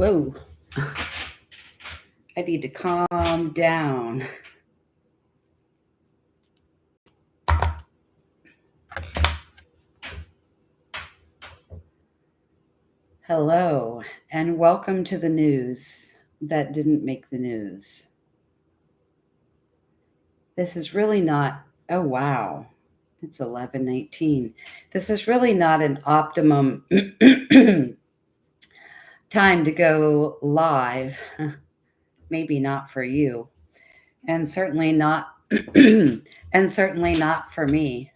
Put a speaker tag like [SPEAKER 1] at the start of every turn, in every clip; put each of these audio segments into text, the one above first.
[SPEAKER 1] Whoa. I need to calm down. Hello, and welcome to the news that didn't make the news. This is really not, oh wow, it's 11:19. This is really not an optimum time to go live. Maybe not for you, and certainly not and certainly not for me.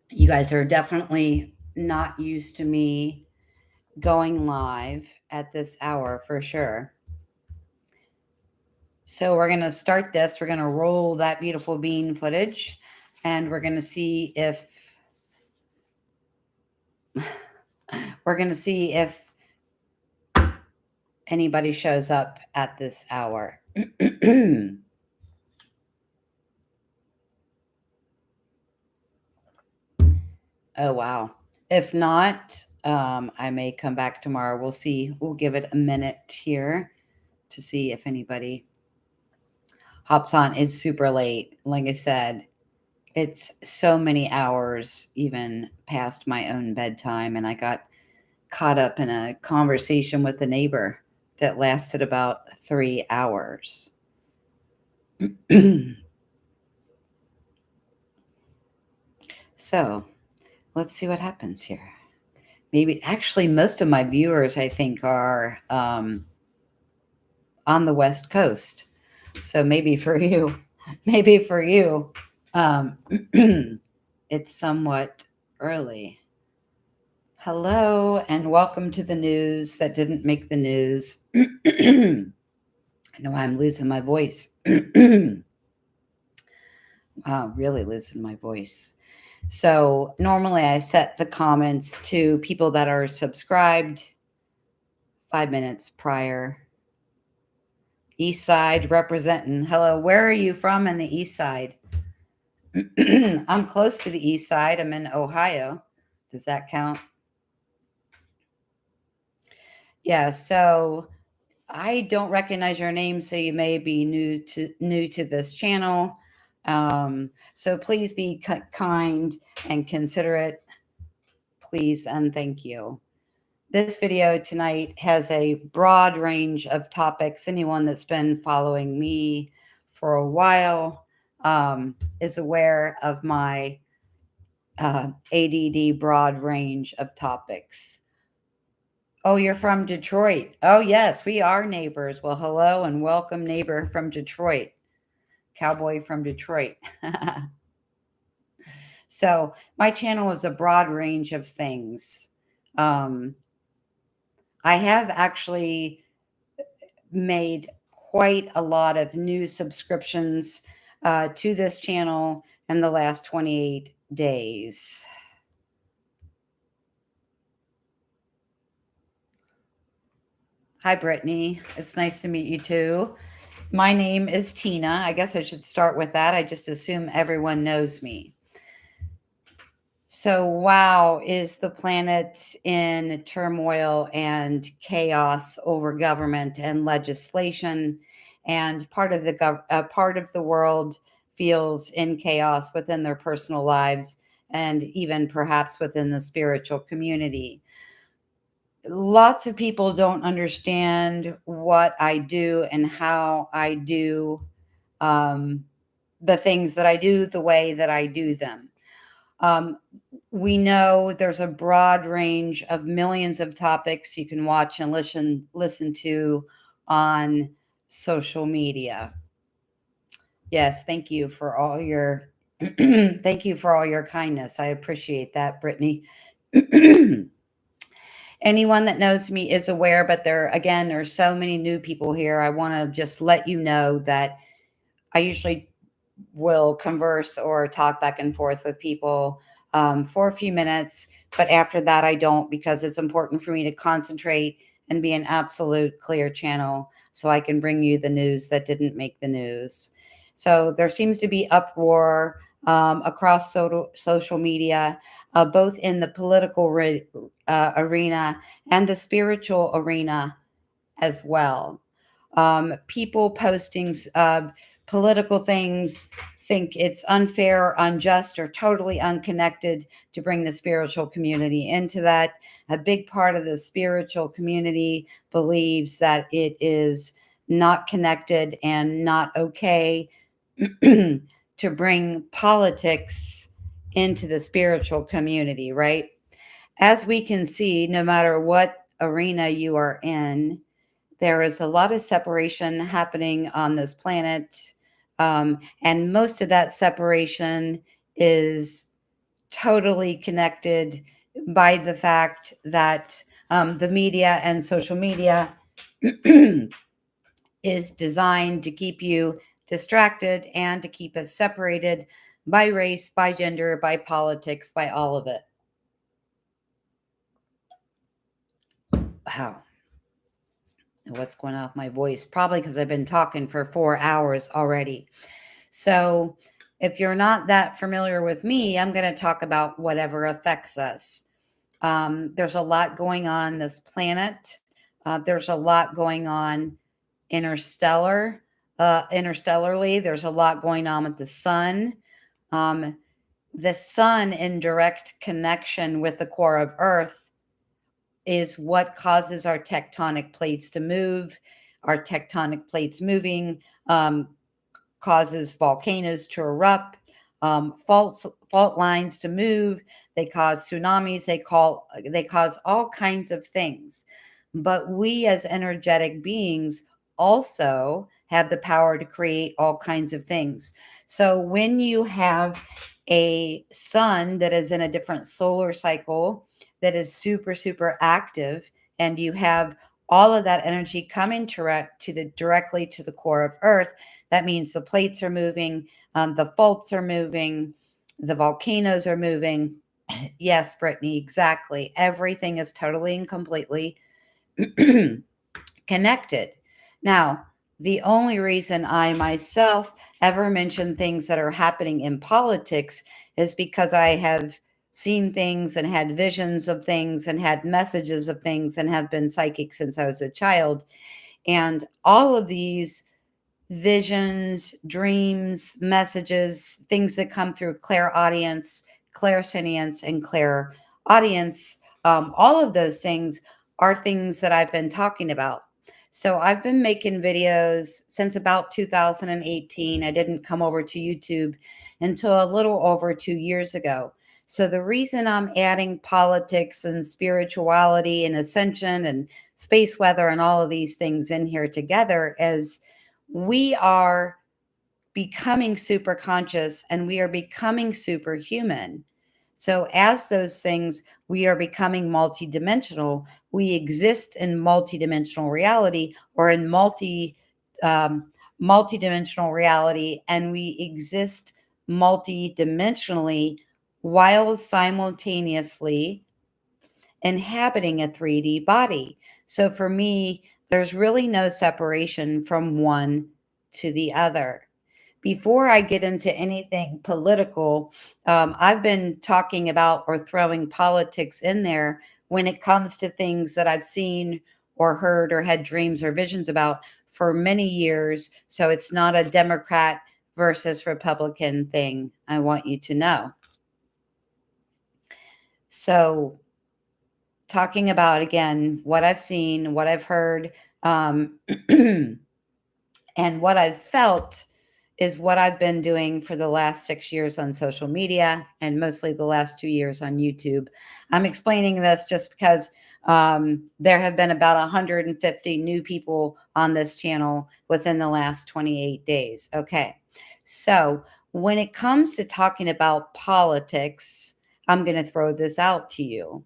[SPEAKER 1] You guys are definitely not used to me going live at this hour for sure. So we're going to start this. We're going to roll that beautiful bean footage and we're going to see if anybody shows up at this hour. Oh wow. If not, I may come back tomorrow. We'll see. We'll give it a minute here to see if anybody hops on. It's super late. Like I said, it's so many hours even past my own bedtime, and I got caught up in a conversation with a neighbor that lasted about 3 hours. So let's see what happens here. Maybe actually most of my viewers, I think, are on the West Coast. So maybe for you, it's somewhat early. Hello, and welcome to the news that didn't make the news. I know I'm losing my voice. Wow, really losing my voice. So normally I set the comments to people that are subscribed 5 minutes prior. East Side representing. Hello, where are you from in the East Side? I'm close to the East Side. I'm in Ohio. Does that count? Yeah, so I don't recognize your name, so you may be new to this channel. So please be kind and considerate, please, and thank you. This video tonight has a broad range of topics. Anyone that's been following me for a while is aware of my ADD broad range of topics. Oh, you're from Detroit. Oh, yes, we are neighbors. Well, hello and welcome, neighbor from Detroit. Cowboy from Detroit. So my channel is a broad range of things. I have actually made quite a lot of new subscriptions to this channel in the last 28 days. Hi, Brittany. It's nice to meet you too. My name is Tina. I guess I should start with that. I just assume everyone knows me. So, wow, is the planet in turmoil and chaos over government and legislation, and part of the world feels in chaos within their personal lives and even perhaps within the spiritual community. Lots of people don't understand what I do and how I do the things that I do the way that I do them. We know there's a broad range of millions of topics you can watch and listen to on social media. Yes, thank you for all your thank you for all your kindness. I appreciate that, Brittany. Anyone that knows me is aware, but there's so many new people here. I want to just let you know that I usually will converse or talk back and forth with people for a few minutes, but after that I don't, because it's important for me to concentrate and be an absolute clear channel so I can bring you the news that didn't make the news. So there seems to be uproar across social media, both in the political arena and the spiritual arena as well. People posting political things think it's unfair or unjust or totally unconnected to bring the spiritual community into that. A big part of the spiritual community believes that it is not connected and not okay to bring politics into the spiritual community, right? As we can see, no matter what arena you are in, there is a lot of separation happening on this planet. And most of that separation is totally connected by the fact that the media and social media is designed to keep you distracted and to keep us separated by race, by gender, by politics, by all of it. Wow. What's going on with my voice? Probably because I've been talking for 4 hours already. So, if you're not that familiar with me, I'm going to talk about whatever affects us. There's a lot going on this planet. There's a lot going on interstellarly. There's a lot going on with the sun. Um, the sun, in direct connection with the core of Earth, is what causes our tectonic plates to move. Our tectonic plates moving causes volcanoes to erupt, fault lines to move. They cause tsunamis. They cause all kinds of things. But we, as energetic beings, also have the power to create all kinds of things. So when you have a sun that is in a different solar cycle that is super, super active, and you have all of that energy coming directly to the core of Earth, that means the plates are moving, the faults are moving, the volcanoes are moving. Yes, Brittany, exactly. Everything is totally and completely connected. Now, the only reason I myself ever mention things that are happening in politics is because I have seen things and had visions of things and had messages of things and have been psychic since I was a child. And all of these visions, dreams, messages, things that come through clairaudience, clairsentience, and clairaudience, all of those things are things that I've been talking about. So I've been making videos since about 2018. I didn't come over to YouTube until a little over 2 years ago. So the reason I'm adding politics and spirituality and ascension and space weather and all of these things in here together is we are becoming super conscious and we are becoming superhuman. So, as those things, we are becoming multidimensional. We exist in multidimensional reality or in multidimensional reality, and we exist multidimensionally while simultaneously inhabiting a 3D body. So for me, there's really no separation from one to the other. Before I get into anything political, I've been talking about or throwing politics in there when it comes to things that I've seen or heard or had dreams or visions about for many years. So it's not a Democrat versus Republican thing. I want you to know. So talking about again what I've seen, what I've heard, and what I've felt is what I've been doing for the last 6 years on social media and mostly the last 2 years on YouTube. I'm explaining this just because there have been about 150 new people on this channel within the last 28 days. Okay. So when it comes to talking about politics, I'm going to throw this out to you.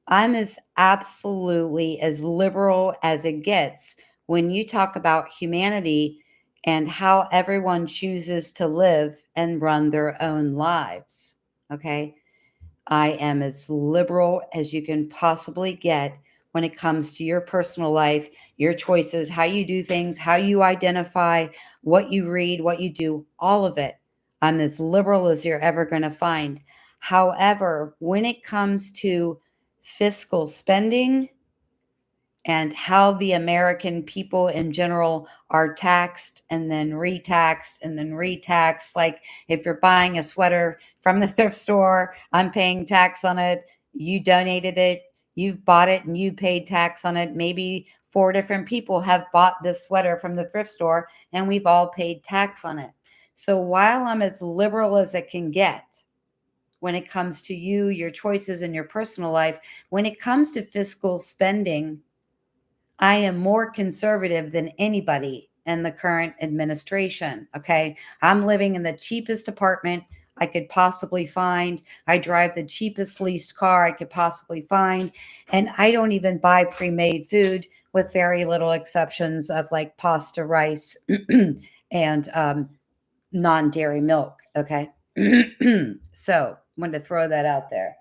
[SPEAKER 1] I'm as absolutely as liberal as it gets when you talk about humanity and how everyone chooses to live and run their own lives. Okay. I am as liberal as you can possibly get when it comes to your personal life, your choices, how you do things, how you identify, what you read, what you do, all of it. I'm as liberal as you're ever going to find. However, when it comes to fiscal spending and how the American people in general are taxed and then retaxed and then retaxed. Like if you're buying a sweater from the thrift store, I'm paying tax on it. You donated it, you've bought it, and you paid tax on it. Maybe four different people have bought this sweater from the thrift store and we've all paid tax on it. So while I'm as liberal as it can get when it comes to you, your choices in your personal life, when it comes to fiscal spending, I am more conservative than anybody in the current administration. Okay. I'm living in the cheapest apartment I could possibly find. I drive the cheapest leased car I could possibly find. And I don't even buy pre made food with very little exceptions of like pasta, rice, and non dairy milk. Okay. So, wanted to throw that out there.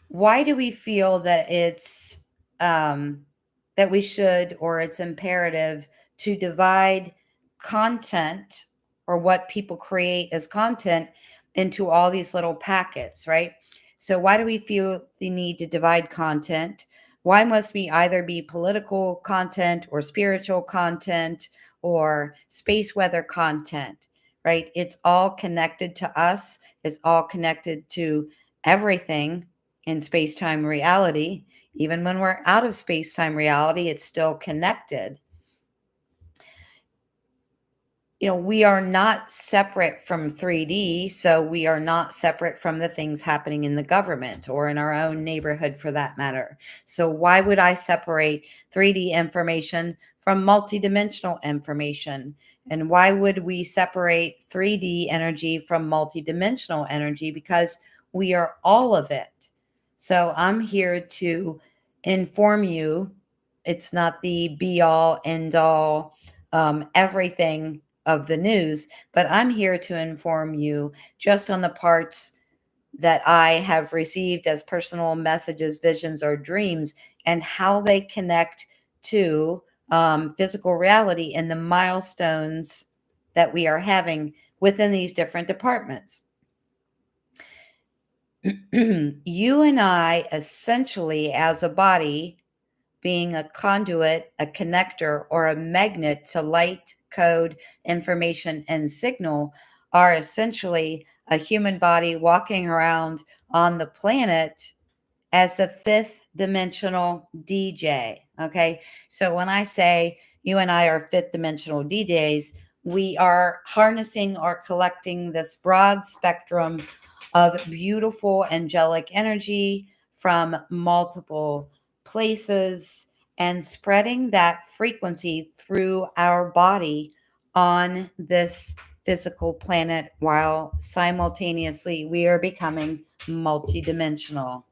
[SPEAKER 1] Why do we feel that it's that we should, or it's imperative to divide content or what people create as content into all these little packets, right? So why do we feel the need to divide content? Why must we either be political content or spiritual content or space weather content, right? It's all connected to us. It's all connected to everything in space time reality. Even when we're out of space time reality, it's still connected. You know, we are not separate from 3D, so we are not separate from the things happening in the government or in our own neighborhood for that matter. So, why would I separate 3D information from multidimensional information? And why would we separate 3D energy from multidimensional energy? Because we are all of it. So, I'm here to inform you. It's not the be all, end all, everything of the news, but I'm here to inform you just on the parts that I have received as personal messages, visions, or dreams, and how they connect to physical reality and the milestones that we are having within these different departments. You and I, essentially, as a body, being a conduit, a connector, or a magnet to light, code, information, and signal, are essentially a human body walking around on the planet as a fifth dimensional DJ. Okay. So when I say you and I are fifth dimensional DJs, we are harnessing or collecting this broad spectrum of beautiful angelic energy from multiple places and spreading that frequency through our body on this physical planet while simultaneously we are becoming multidimensional.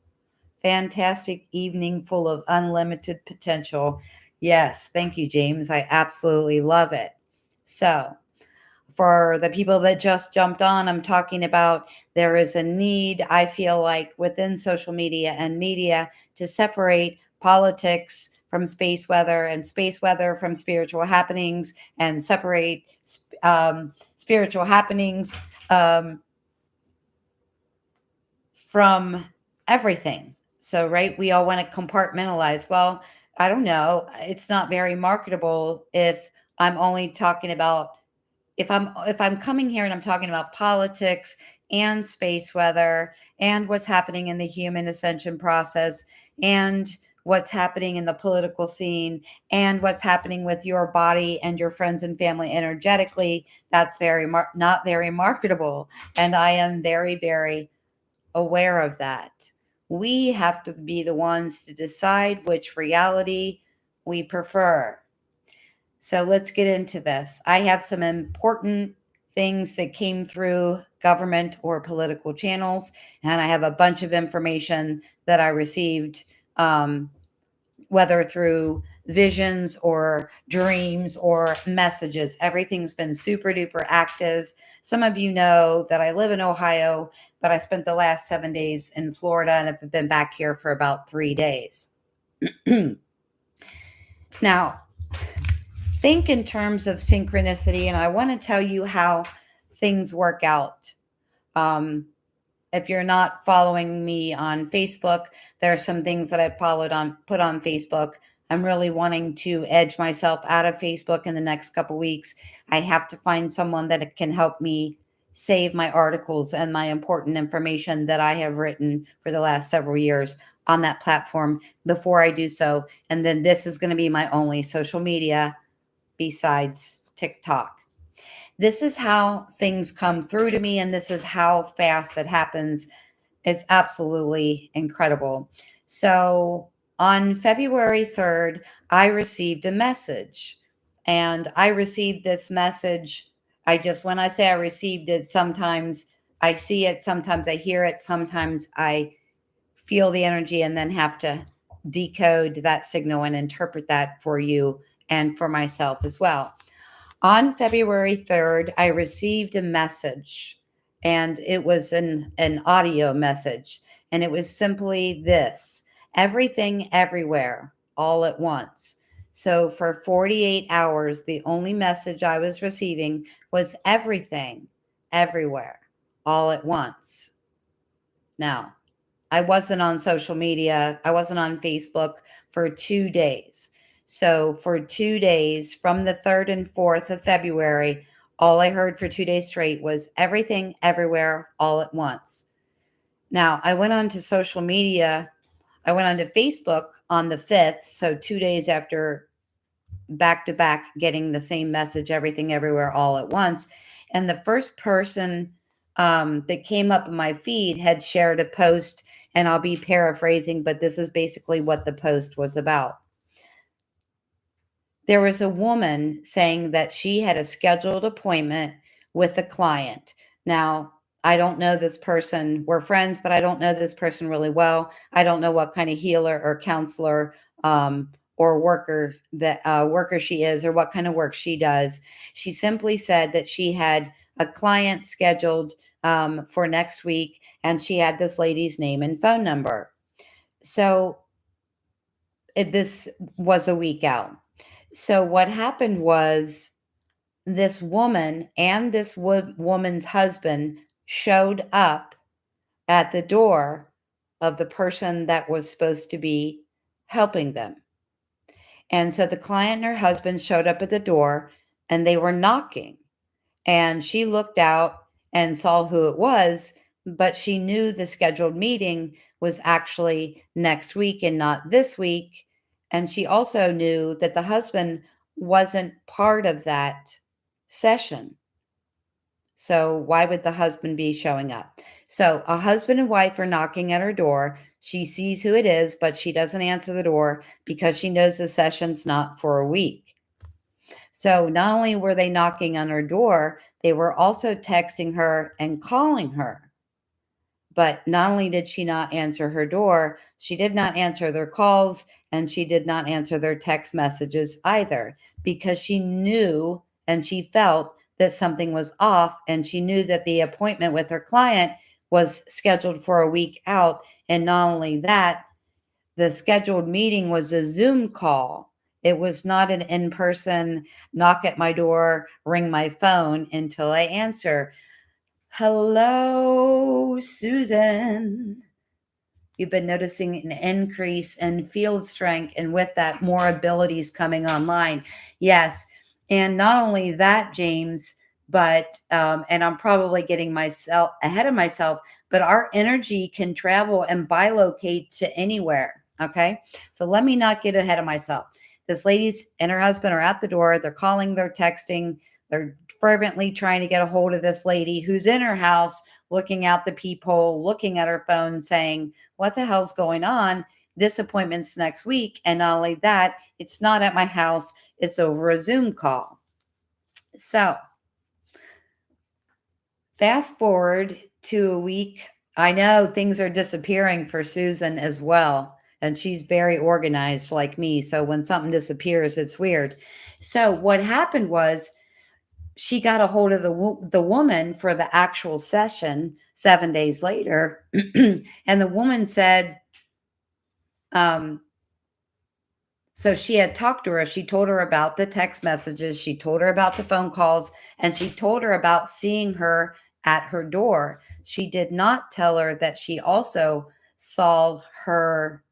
[SPEAKER 1] Fantastic evening full of unlimited potential. Yes, thank you, James. I absolutely love it. So, for the people that just jumped on, I'm talking about there is a need, I feel like, within social media and media to separate politics from space weather and space weather from spiritual happenings and separate spiritual happenings from everything. So, right, we all want to compartmentalize. Well, I don't know. It's not very marketable if I'm only talking about if I'm coming here and I'm talking about politics and space weather and what's happening in the human ascension process and what's happening in the political scene and what's happening with your body and your friends and family energetically, that's not very marketable. And I am very, very aware of that. We have to be the ones to decide which reality we prefer. So let's get into this. I have some important things that came through government or political channels, and I have a bunch of information that I received, whether through visions or dreams or messages. Everything's been super duper active. Some of you know that I live in Ohio, but I spent the last 7 days in Florida and have been back here for about 3 days. Now, think in terms of synchronicity, and I want to tell you how things work out. Um, if you're not following me on Facebook, there are some things that I put on Facebook. I'm really wanting to edge myself out of Facebook in the next couple weeks. I have to find someone that can help me save my articles and my important information that I have written for the last several years on that platform before I do so. And then this is going to be my only social media besides TikTok. This is how things come through to me, and this is how fast it happens. It's absolutely incredible. So on February 3rd, I received a message, and I received this message. When I say I received it, sometimes I see it, sometimes I hear it, sometimes I feel the energy and then have to decode that signal and interpret that for you and for myself as well. On February 3rd, I received a message, and it was an audio message. And it was simply this: everything, everywhere, all at once. So for 48 hours, the only message I was receiving was everything, everywhere, all at once. Now, I wasn't on social media. I wasn't on Facebook for 2 days. So for 2 days, from the 3rd and 4th of February, all I heard for 2 days straight was everything, everywhere, all at once. Now, I went on to social media. I went on to Facebook on the 5th. So 2 days after, back to back, getting the same message, everything, everywhere, all at once. And the first person that came up in my feed had shared a post, and I'll be paraphrasing, but this is basically what the post was about. There was a woman saying that she had a scheduled appointment with a client. Now, I don't know this person. We're friends, but I don't know this person really well. I don't know what kind of healer or counselor or worker she is, or what kind of work she does. She simply said that she had a client scheduled for next week, and she had this lady's name and phone number. So this was a week out. So what happened was, this woman and this woman's husband showed up at the door of the person that was supposed to be helping them. And so the client and her husband showed up at the door, and they were knocking. And she looked out and saw who it was, but she knew the scheduled meeting was actually next week and not this week. And she also knew that the husband wasn't part of that session. So why would the husband be showing up? So a husband and wife are knocking at her door. She sees who it is, but she doesn't answer the door because she knows the session's not for a week. So not only were they knocking on her door, they were also texting her and calling her. But not only did she not answer her door, she did not answer their calls, and she did not answer their text messages either, because she knew and she felt that something was off, and she knew that the appointment with her client was scheduled for a week out. And not only that, the scheduled meeting was a Zoom call. It was not an in-person knock at my door, ring my phone until I answer. Hello, Susan. You've been noticing an increase in field strength, and with that, more abilities coming online. Yes. And not only that, James, but, and I'm probably getting myself ahead of myself, but our energy can travel and bilocate to anywhere. Okay. So let me not get ahead of myself. This lady's and her husband are at the door. They're calling, they're texting, they're fervently trying to get a hold of this lady who's in her house, looking out the peephole, looking at her phone, saying, what the hell's going on? This appointment's next week. And not only that, it's not at my house, it's over a Zoom call. So fast forward to a week. I know things are disappearing for Susan as well. And she's very organized like me. So when something disappears, it's weird. So what happened was, she got a hold of the woman for the actual session 7 days later. And the woman said, So she had talked to her. She told her about the text messages. She told her about the phone calls, and she told her about seeing her at her door. She did not tell her that she also saw her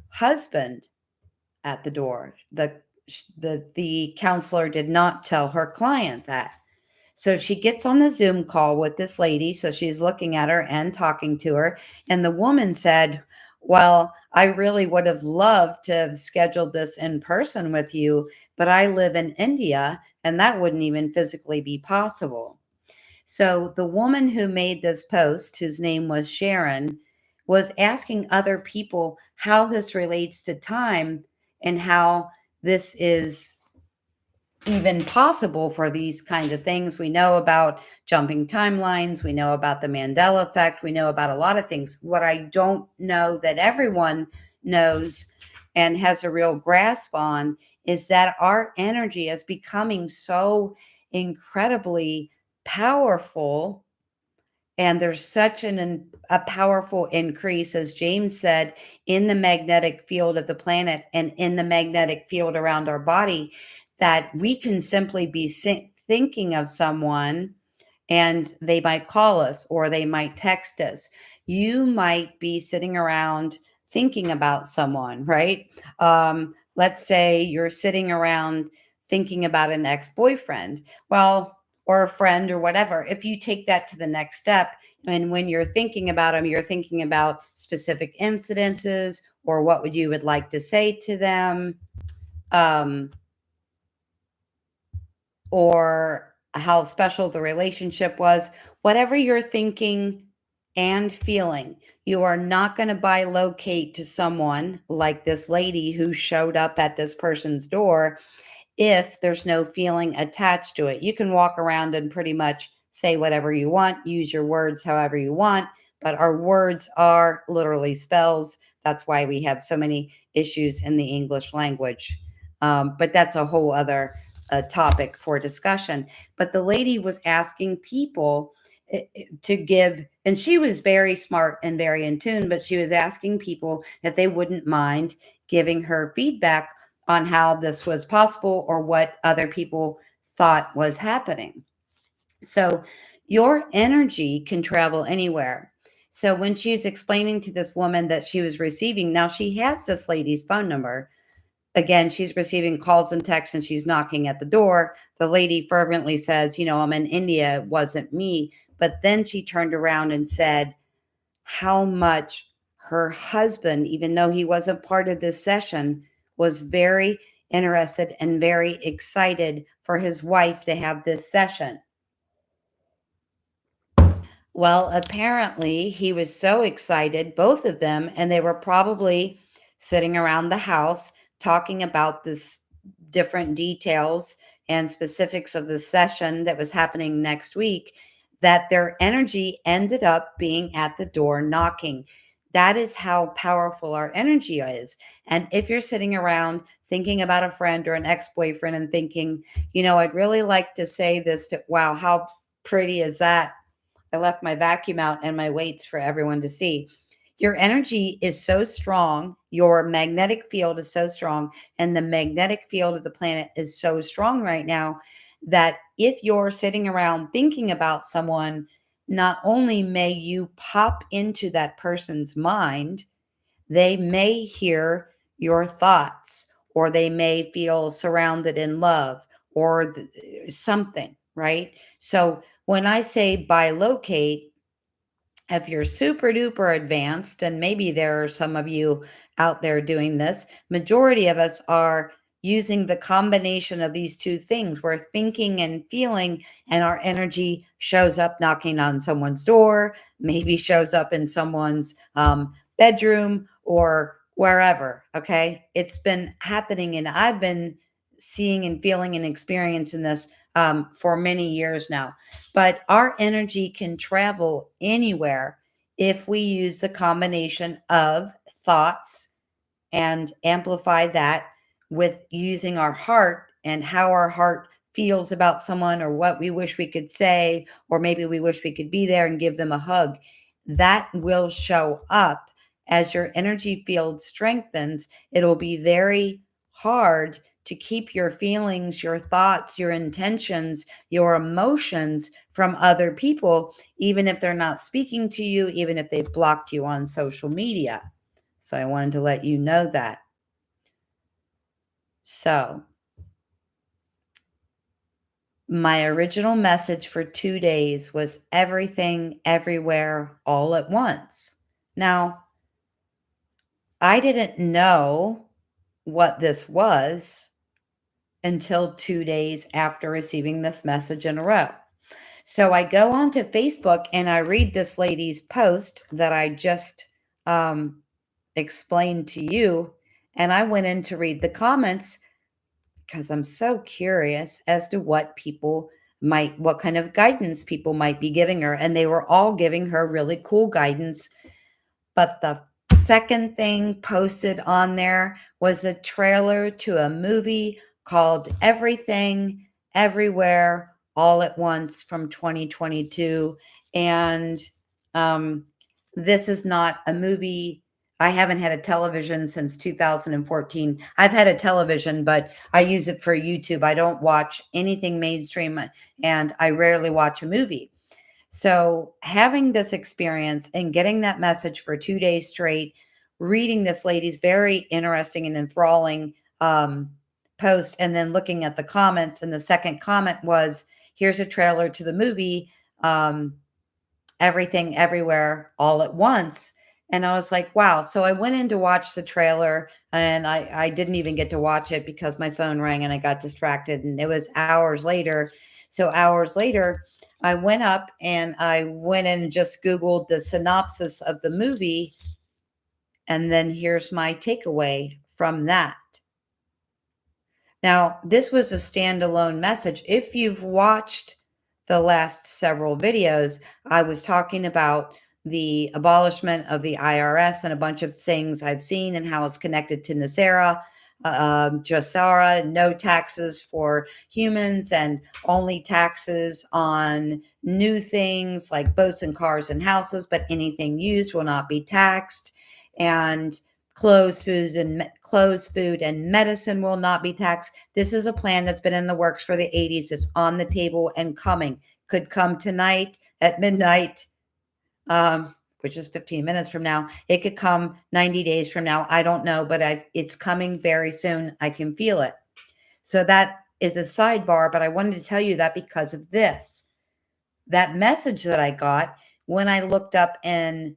[SPEAKER 1] husband at the door. The counselor did not tell her client that. So she gets on the Zoom call with this lady. So she's looking at her and talking to her. And the woman said, "Well, I really would have loved to have scheduled this in person with you, but I live in India and that wouldn't even physically be possible." So the woman who made this post, whose name was Sharon, was asking other people how this relates to time and how this is even possible for these kind of things. We know about jumping timelines, we know about the Mandela effect, we know about a lot of things. What I don't know that everyone knows and has a real grasp on is that our energy is becoming so incredibly powerful, and there's such a powerful increase, as James said, in the magnetic field of the planet and in the magnetic field around our body, that we can simply be thinking of someone and they might call us or they might text us. You might be sitting around thinking about someone, right? Let's say you're sitting around thinking about an ex-boyfriend. Well, or a friend or whatever. If you take that to the next step, and when you're thinking about them, you're thinking about specific incidences or what would you would like to say to them. Um, or how special the relationship was, whatever you're thinking and feeling, you are not going to bilocate to someone like this lady who showed up at this person's door if there's no feeling attached to it. You can walk around and pretty much say whatever you want, use your words however you want, but our words are literally spells. That's why we have so many issues in the English language. But that's a whole other topic for discussion. But the lady was asking people to give, and she was very smart and very in tune, but she was asking people if they wouldn't mind giving her feedback on how this was possible or what other people thought was happening. So your energy can travel anywhere. So when she's explaining to this woman that she was receiving, now she has this lady's phone number. Again, she's receiving calls and texts and she's knocking at the door. The lady fervently says, "I'm in India. It wasn't me." But then she turned around and said how much her husband, even though he wasn't part of this session, was very interested and very excited for his wife to have this session. Well, apparently he was so excited, both of them, and they were probably sitting around the house talking about this different details and specifics of the session that was happening next week, that their energy ended up being at the door knocking. That is how powerful our energy is. And if you're sitting around thinking about a friend or an ex-boyfriend and thinking, I'd really like to say this to, wow, how pretty is that? I left my vacuum out and my weights for everyone to see. Your energy is so strong, your magnetic field is so strong, and the magnetic field of the planet is so strong right now that if you're sitting around thinking about someone, not only may you pop into that person's mind, they may hear your thoughts, or they may feel surrounded in love, or something, right? So when I say bilocate, if you're super duper advanced, and maybe there are some of you out there doing this, majority of us are using the combination of these two things. We're thinking and feeling, and our energy shows up knocking on someone's door, maybe shows up in someone's bedroom or wherever. Okay. It's been happening, and I've been seeing and feeling and experiencing this for many years now. But our energy can travel anywhere if we use the combination of thoughts and amplify that with using our heart and how our heart feels about someone, or what we wish we could say, or maybe we wish we could be there and give them a hug. That will show up as your energy field strengthens. It'll be very hard to keep your feelings, your thoughts, your intentions, your emotions from other people, even if they're not speaking to you, even if they've blocked you on social media. So I wanted to let you know that. So my original message for 2 days was everything, everywhere, all at once. Now, I didn't know what this was until 2 days after receiving this message in a row. So I go onto Facebook and I read this lady's post that I just explained to you. And I went in to read the comments because I'm so curious as to what kind of guidance people might be giving her. And they were all giving her really cool guidance. But the second thing posted on there was a trailer to a movie called Everything, Everywhere, All at Once from 2022. And this is not a movie. I haven't had a television since 2014. I've had a television, but I use it for YouTube. I don't watch anything mainstream, and I rarely watch a movie. So, having this experience and getting that message for 2 days straight, reading this lady's very interesting and enthralling post, and then looking at the comments, and the second comment was, "Here's a trailer to the movie, Everything, Everywhere, All at Once." And I was like, wow. So I went in to watch the trailer, and I didn't even get to watch it because my phone rang and I got distracted. And it was hours later. So hours later, I went up and I went in and just Googled the synopsis of the movie. And then here's my takeaway from that. Now, this was a standalone message. If you've watched the last several videos, I was talking about the abolishment of the IRS and a bunch of things I've seen and how it's connected to NESARA, JSARA, no taxes for humans and only taxes on new things like boats and cars and houses, but anything used will not be taxed. And clothes, food, and medicine will not be taxed. This is a plan that's been in the works for the 80s. It's on the table and coming. Could come tonight at midnight, which is 15 minutes from now. It could come 90 days from now. I don't know, but it's coming very soon. I can feel it. So that is a sidebar, but I wanted to tell you that because of this. That message that I got when I looked up and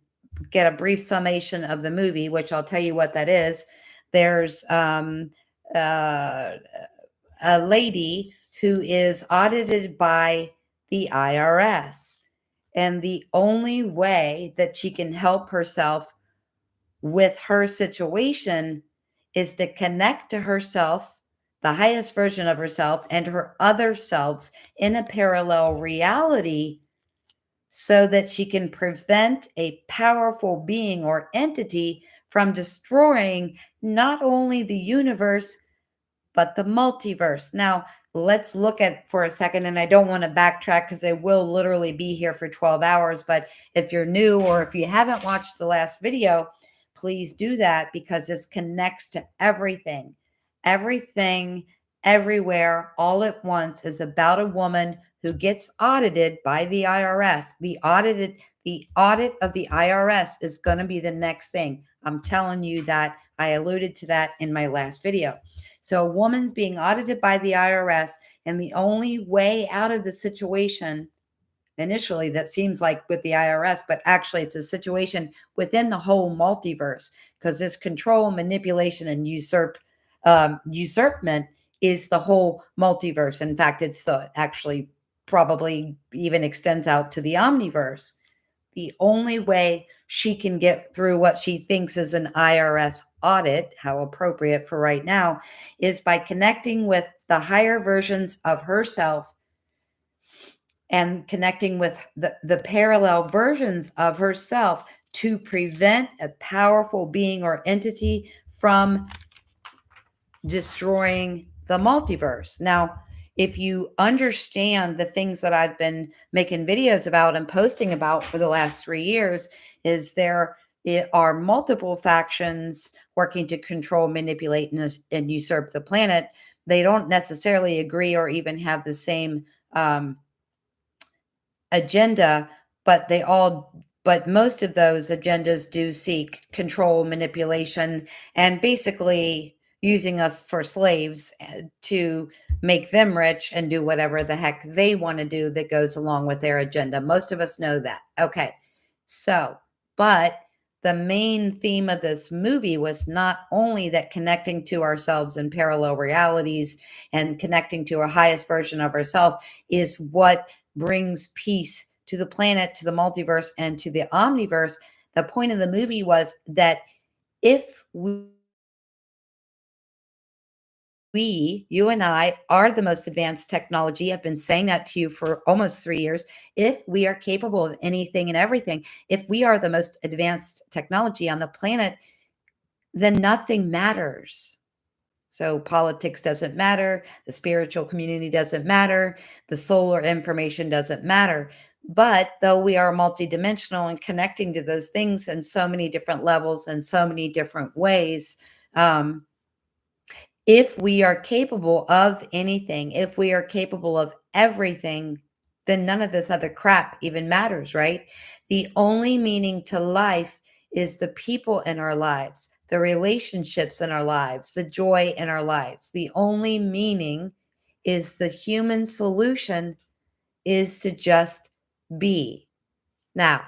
[SPEAKER 1] get a brief summation of the movie, which I'll tell you what that is. There's uh, a lady who is audited by the IRS. And the only way that she can help herself with her situation is to connect to herself, the highest version of herself, and her other selves in a parallel reality so that she can prevent a powerful being or entity from destroying not only the universe, but the multiverse. Now, let's look at for a second, and I don't want to backtrack because I will literally be here for 12 hours. But if you're new or if you haven't watched the last video, please do that because this connects to everything. Everything, everywhere, all at once is about a woman who gets audited by the IRS. The audit of the IRS is going to be the next thing. I'm telling you that. I alluded to that in my last video. So a woman's being audited by the IRS, and the only way out of the situation initially that seems like with the IRS, but actually it's a situation within the whole multiverse because this control, manipulation, and usurpment is the whole multiverse. In fact, it's the actually probably even extends out to the omniverse. The only way she can get through what she thinks is an IRS audit, how appropriate for right now, is by connecting with the higher versions of herself and connecting with the parallel versions of herself to prevent a powerful being or entity from destroying the multiverse. Now, if you understand the things that I've been making videos about and posting about for the last 3 years, is there it are multiple factions working to control, manipulate, and usurp the planet. They don't necessarily agree or even have the same um, agenda, but but most of those agendas do seek control, manipulation, and basically using us for slaves to make them rich and do whatever the heck they want to do that goes along with their agenda. Most of us know that. Okay. So, but the main theme of this movie was not only that connecting to ourselves in parallel realities and connecting to our highest version of ourselves is what brings peace to the planet, to the multiverse, and to the omniverse. The point of the movie was that if you and I are the most advanced technology, I've been saying that to you for almost 3 years. If we are capable of anything and everything, if we are the most advanced technology on the planet, then nothing matters. So politics doesn't matter, the spiritual community doesn't matter, the solar information doesn't matter. But though we are multidimensional and connecting to those things in so many different levels and so many different ways, um, if we are capable of anything, if we are capable of everything, then none of this other crap even matters, right? The only meaning to life is the people in our lives, the relationships in our lives, the joy in our lives. The only meaning is the human solution is to just be. Now,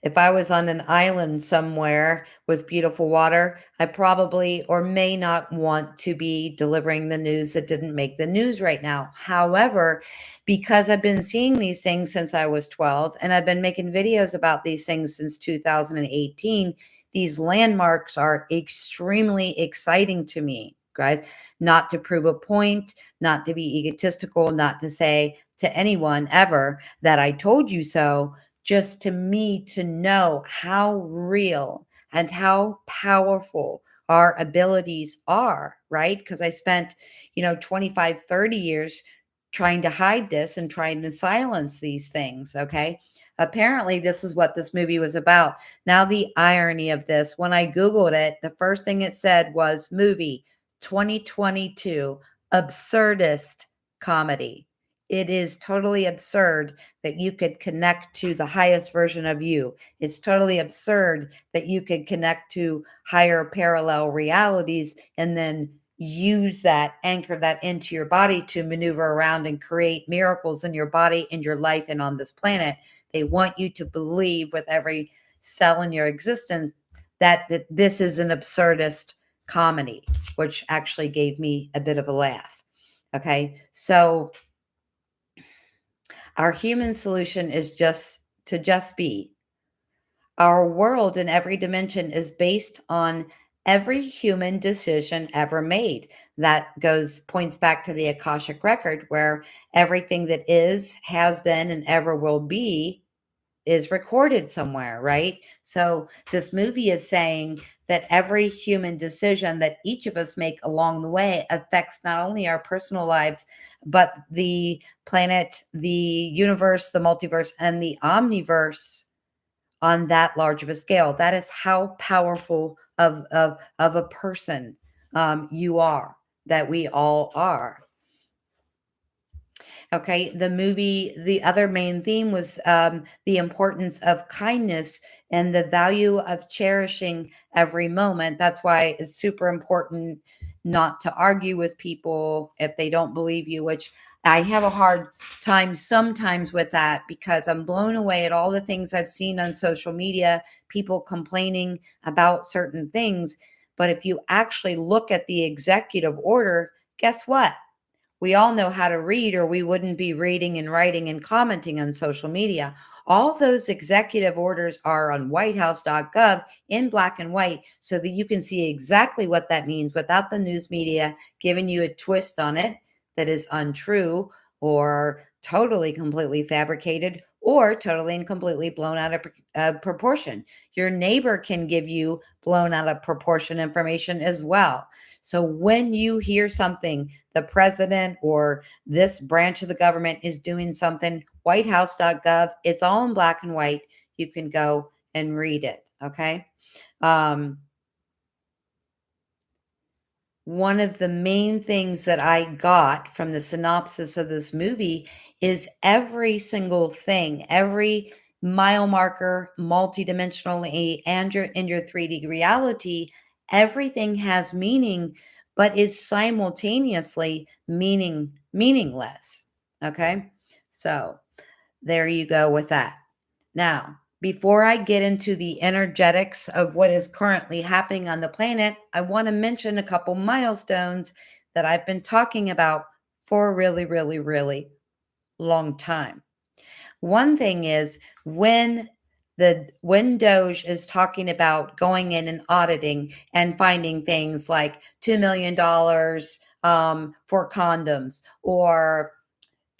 [SPEAKER 1] if I was on an island somewhere with beautiful water, I probably or may not want to be delivering the news that didn't make the news right now. However, because I've been seeing these things since I was 12 and I've been making videos about these things since 2018, these landmarks are extremely exciting to me, guys. Not to prove a point, not to be egotistical, not to say to anyone ever that I told you so, just to me to know how real and how powerful our abilities are, right? Because I spent, 25, 30 years trying to hide this and trying to silence these things, okay? Apparently, this is what this movie was about. Now, the irony of this, when I Googled it, the first thing it said was movie 2022 absurdist comedy. It is totally absurd that you could connect to the highest version of you. It's totally absurd that you could connect to higher parallel realities and then use that, anchor that into your body to maneuver around and create miracles in your body, in your life, and on this planet. They want you to believe with every cell in your existence that this is an absurdist comedy, which actually gave me a bit of a laugh. Okay. So, our human solution is just be. Our world in every dimension is based on every human decision ever made. That points back to the Akashic record where everything that is, has been, and ever will be is recorded somewhere, right? So this movie is saying that every human decision that each of us make along the way affects not only our personal lives, but the planet, the universe, the multiverse, and the omniverse on that large of a scale. That is how powerful of a person you are, that we all are. Okay, the movie, the other main theme was the importance of kindness and the value of cherishing every moment. That's why it's super important not to argue with people if they don't believe you, which I have a hard time sometimes with that because I'm blown away at all the things I've seen on social media, people complaining about certain things. But if you actually look at the executive order, guess what? We all know how to read, or we wouldn't be reading and writing and commenting on social media. All those executive orders are on whitehouse.gov in black and white so that you can see exactly what that means without the news media giving you a twist on it that is untrue or totally completely fabricated or totally and completely blown out of proportion. Your neighbor can give you blown out of proportion information as well. So when you hear something, the president or this branch of the government is doing something, whitehouse.gov, it's all in black and white. You can go and read it. Okay. Um, One of the main things that I got from the synopsis of this movie is every single thing, every mile marker, multidimensionally, and in your 3D reality, everything has meaning, but is simultaneously meaningless. Okay, so there you go with that. Now, before I get into the energetics of what is currently happening on the planet, I want to mention a couple milestones that I've been talking about for a really, really, really long time. One thing is when Doge is talking about going in and auditing and finding things like $2 million for condoms, or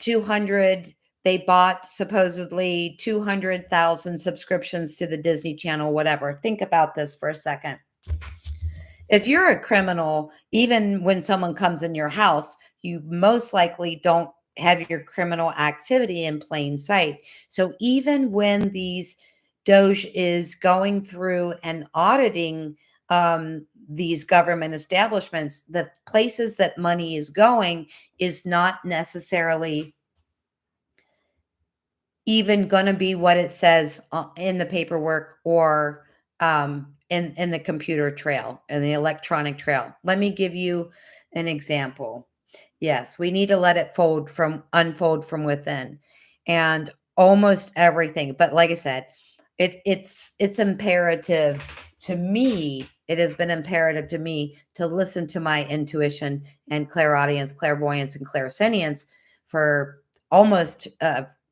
[SPEAKER 1] 200 they bought supposedly 200,000 subscriptions to the Disney Channel, whatever. Think about this for a second. If you're a criminal, even when someone comes in your house, you most likely don't have your criminal activity in plain sight. So even when these Doge is going through and auditing these government establishments, the places that money is going is not necessarily even going to be what it says in the paperwork, or in the computer trail and the electronic trail. Let me give you an example. Yes, we need to let it unfold from within, and almost everything. But like I said, it's imperative to me. It has been imperative to me to listen to my intuition and clairaudience, clairvoyance, and clairsentience for almost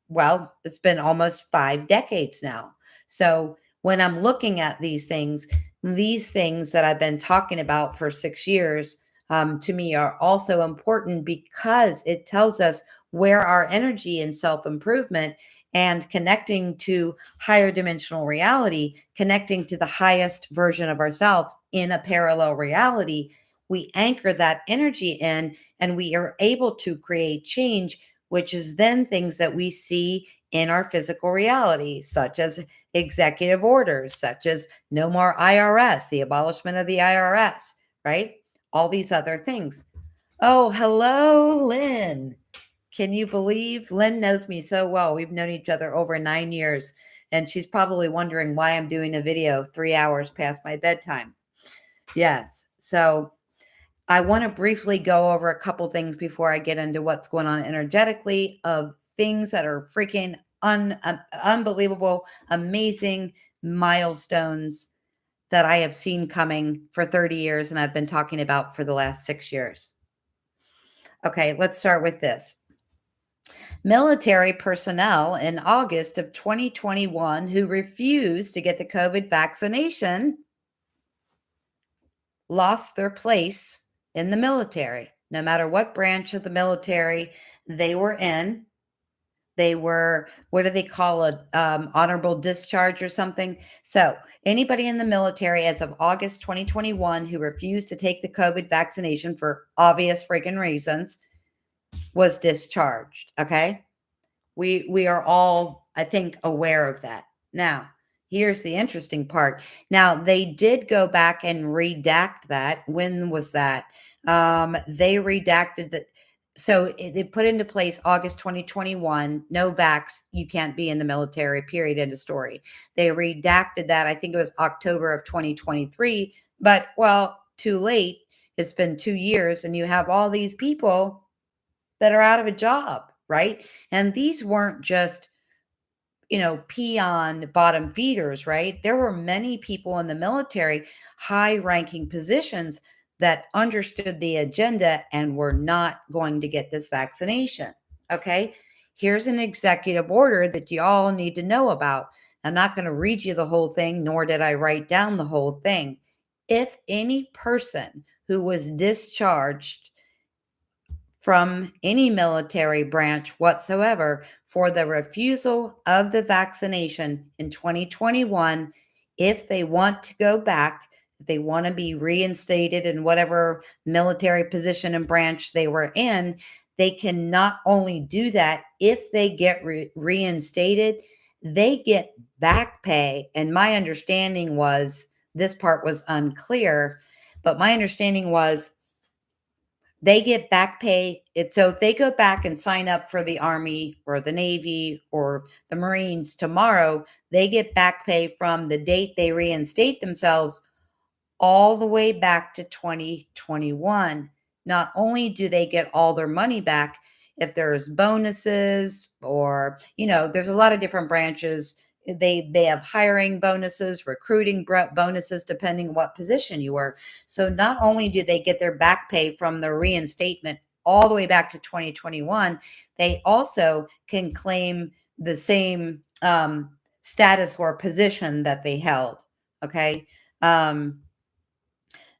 [SPEAKER 1] well, it's been almost 5 decades now. So when I'm looking at these things that I've been talking about for 6 years, to me are also important because it tells us where our energy and self-improvement and connecting to higher dimensional reality, connecting to the highest version of ourselves in a parallel reality, we anchor that energy in and we are able to create change, which is then things that we see in our physical reality, such as executive orders, such as no more IRS, the abolishment of the IRS, right? All these other things. Oh, hello, Lynn. Can you believe Lynn knows me so well? We've known each other over 9 years, and she's probably wondering why I'm doing a video 3 hours past my bedtime. Yes. So I want to briefly go over a couple things before I get into what's going on energetically of things that are freaking unbelievable, amazing milestones that I have seen coming for 30 years and I've been talking about for the last 6 years. Okay, let's start with this. Military personnel in August of 2021 who refused to get the COVID vaccination lost their place in the military. No matter what branch of the military they were in, they were, what do they call it? Honorable discharge or something. So anybody in the military as of August 2021 who refused to take the COVID vaccination for obvious freaking reasons was discharged. Okay. We are all, I think, aware of that. Now, here's the interesting part. Now, they did go back and redact that. When was that? They redacted that. So they put into place August 2021, no vax, you can't be in the military, period, end of story. They redacted that. I think it was October of 2023, but well, too late. It's been 2 years and you have all these people that are out of a job, right? And these weren't just, peon bottom feeders, right? There were many people in the military, high ranking positions that understood the agenda and were not going to get this vaccination. Okay. Here's an executive order that you all need to know about. I'm not going to read you the whole thing, nor did I write down the whole thing. If any person who was discharged from any military branch whatsoever for the refusal of the vaccination in 2021, if they want to go back, if they want to be reinstated in whatever military position and branch they were in, they can not only do that if they get reinstated, they get back pay. And my understanding was, this part was unclear, but my understanding was they get back pay. If they go back and sign up for the Army or the Navy or the Marines tomorrow, they get back pay from the date they reinstate themselves all the way back to 2021. Not only do they get all their money back, if there's bonuses or, there's a lot of different branches. They have hiring bonuses, recruiting bonuses, depending what position you were. So not only do they get their back pay from the reinstatement all the way back to 2021, they also can claim the same status or position that they held. Okay.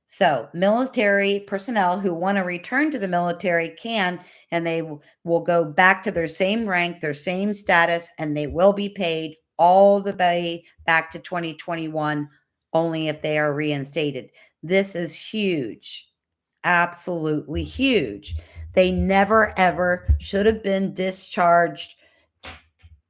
[SPEAKER 1] So military personnel who want to return to the military can, and they will go back to their same rank, their same status, and they will be paid all the way back to 2021, only if they are reinstated. This is huge. Absolutely huge. They never, ever should have been discharged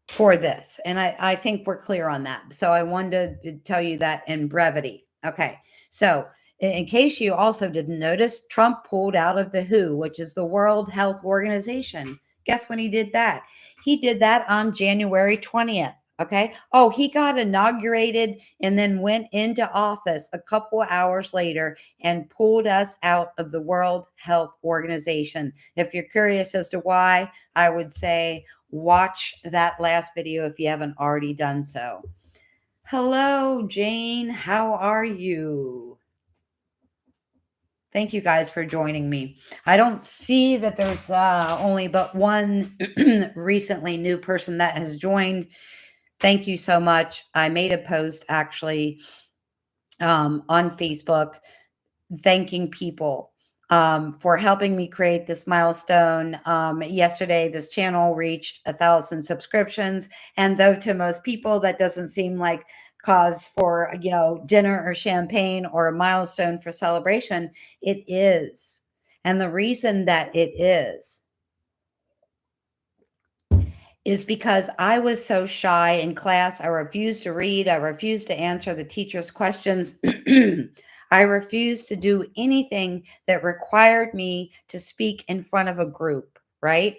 [SPEAKER 1] for this. And I think we're clear on that. So I wanted to tell you that in brevity. Okay. So in case you also didn't notice, Trump pulled out of the WHO, which is the World Health Organization. Guess when he did that? He did that on January 20th. Okay. Oh, he got inaugurated and then went into office a couple hours later and pulled us out of the World Health Organization. If you're curious as to why, I would say watch that last video if you haven't already done so. Hello, Jane. How are you? Thank you guys for joining me. I don't see that there's only but one recently new person that has joined. Thank you so much. I made a post actually on Facebook thanking people for helping me create this milestone. Yesterday, this channel reached 1,000 subscriptions. And though to most people that doesn't seem like cause for, dinner or champagne or a milestone for celebration, it is. And the reason that it is because I was so shy in class. I refused to read. I refused to answer the teacher's questions. I refused to do anything that required me to speak in front of a group, right?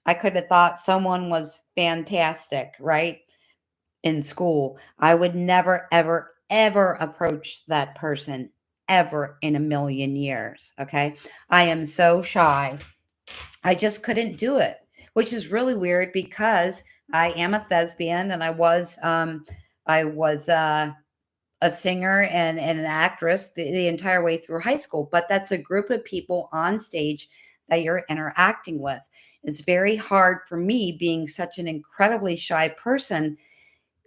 [SPEAKER 1] I could have thought someone was fantastic, right? In school. I would never, ever, ever approach that person ever in a million years. Okay. I am so shy. I just couldn't do it, which is really weird because I am a thespian and I was a singer and an actress the entire way through high school, but that's a group of people on stage that you're interacting with. It's very hard for me, being such an incredibly shy person.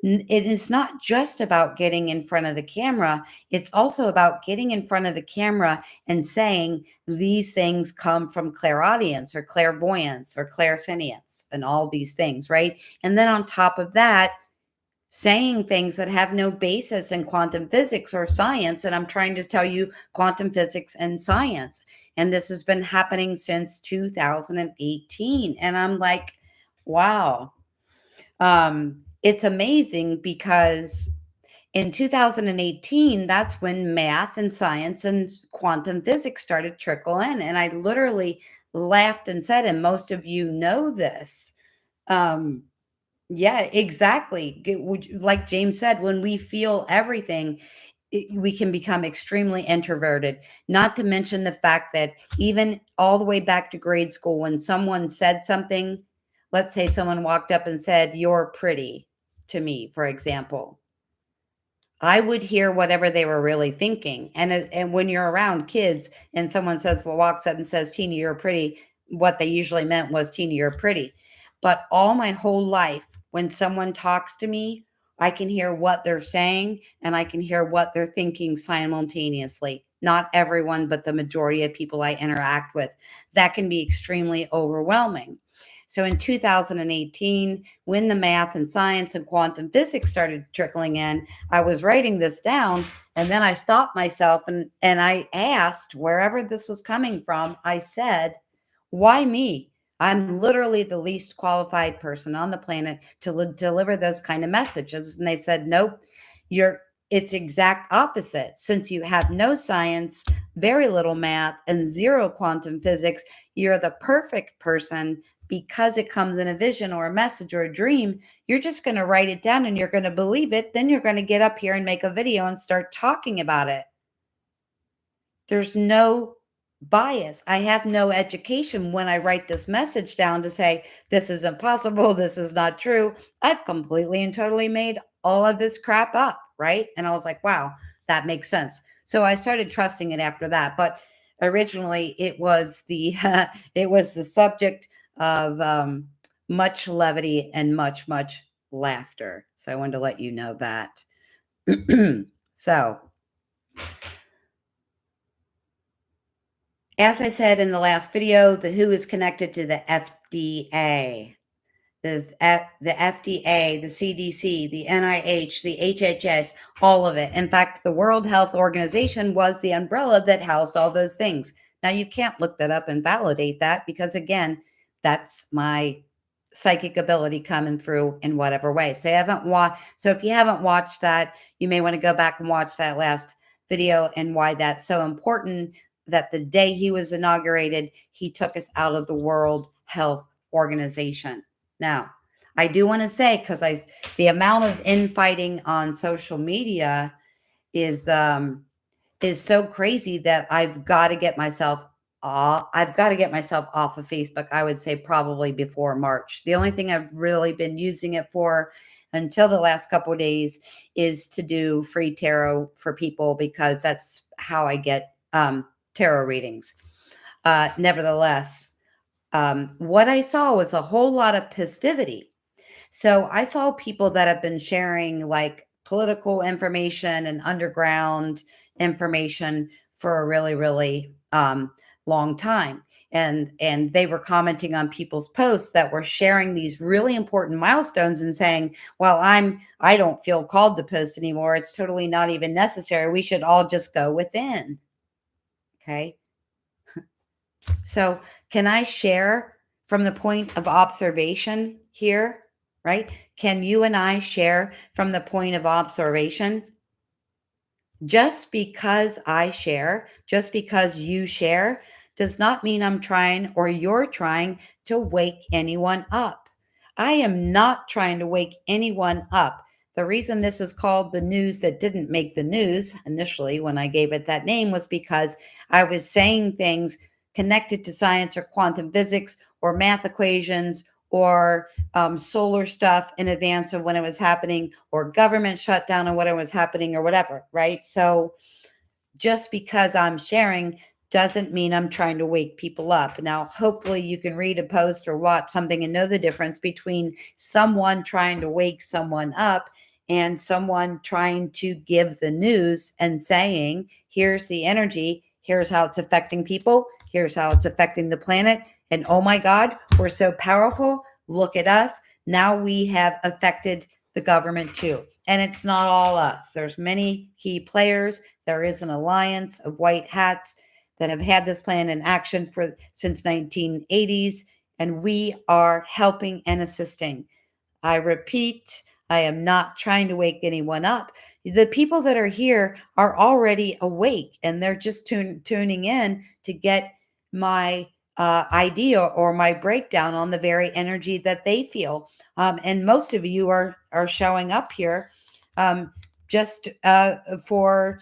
[SPEAKER 1] It is not just about getting in front of the camera. It's also about getting in front of the camera and saying these things come from clairaudience or clairvoyance or clairsentience and all these things, right? And then on top of that, saying things that have no basis in quantum physics or science. And I'm trying to tell you quantum physics and science. And this has been happening since 2018. And I'm like, wow. It's amazing because in 2018, that's when math and science and quantum physics started to trickle in. And I literally laughed and said, and most of you know this. Yeah, exactly. Like James said, when we feel everything, we can become extremely introverted. Not to mention the fact that even all the way back to grade school, when someone said something, let's say someone walked up and said, "You're pretty," to me, for example, I would hear whatever they were really thinking. And when you're around kids and someone says, well, walks up and says, "Tina, you're pretty," what they usually meant was, "Tina, you're pretty." But all my whole life, when someone talks to me, I can hear what they're saying and I can hear what they're thinking simultaneously. Not everyone, but the majority of people I interact with. That can be extremely overwhelming. So in 2018, when the math and science and quantum physics started trickling in, I was writing this down and then I stopped myself and I asked, wherever this was coming from, I said, why me? I'm literally the least qualified person on the planet to deliver those kind of messages. And they said, nope, you're it's exact opposite. Since you have no science, very little math, and zero quantum physics, you're the perfect person because it comes in a vision or a message or a dream. You're just going to write it down and you're going to believe it. Then you're going to get up here and make a video and start talking about it. There's no bias. I have no education when I write this message down to say, this is impossible. This is not true. I've completely and totally made all of this crap up. Right. And I was like, wow, that makes sense. So I started trusting it after that. But originally it was it was the subject of much levity and much laughter. So I wanted to let you know that. So, as I said in the last video, the WHO is connected to the FDA. The FDA, the CDC, the NIH, the HHS, all of it. In fact, the World Health Organization was the umbrella that housed all those things. Now, you can't look that up and validate that because, again, that's my psychic ability coming through in whatever way. So if you haven't watched that, you may want to go back and watch that last video and why that's so important that the day he was inaugurated, he took us out of the World Health Organization. Now, I do want to say, because the amount of infighting on social media is so crazy that I've got to get myself off of Facebook. I would say probably before March. The only thing I've really been using it for until the last couple of days is to do free tarot for people because that's how I get tarot readings. Nevertheless, what I saw was a whole lot of festivity. So I saw people that have been sharing like political information and underground information for a really long time. And they were commenting on people's posts that were sharing these really important milestones and saying, well, I don't feel called to post anymore. It's totally not even necessary. We should all just go within. Okay. So, can I share from the point of observation here? Right? Can you and I share from the point of observation? Just because I share, just because you share, does not mean I'm trying or you're trying to wake anyone up. I am not trying to wake anyone up. The reason this is called the news that didn't make the news initially when I gave it that name was because I was saying things connected to science or quantum physics or math equations or solar stuff in advance of when it was happening, or government shutdown and when it was happening, or whatever, right? So just because I'm sharing doesn't mean I'm trying to wake people up. Now, hopefully you can read a post or watch something and know the difference between someone trying to wake someone up and someone trying to give the news and saying, here's the energy, here's how it's affecting people, here's how it's affecting the planet. And oh my God, we're so powerful. Look at us. Now we have affected the government too. And it's not all us. There's many key players. There is an alliance of white hats that have had this plan in action since 1980s, and we are helping and assisting. I repeat, I am not trying to wake anyone up. The people that are here are already awake, and they're just tuning in to get my idea or my breakdown on the very energy that they feel. And most of you are showing up here just for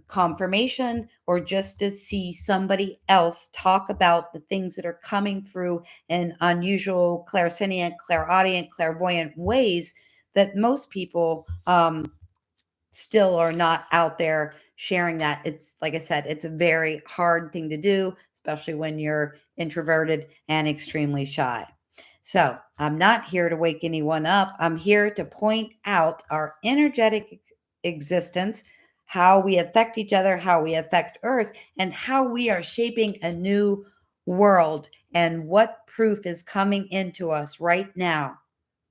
[SPEAKER 1] confirmation or just to see somebody else talk about the things that are coming through in unusual, clairsentient, clairaudient, clairvoyant ways that most people still are not out there sharing that. It's like I said, it's a very hard thing to do, especially when you're introverted and extremely shy. So I'm not here to wake anyone up. I'm here to point out our energetic existence, how we affect each other, how we affect Earth, and how we are shaping a new world, and what proof is coming into us right now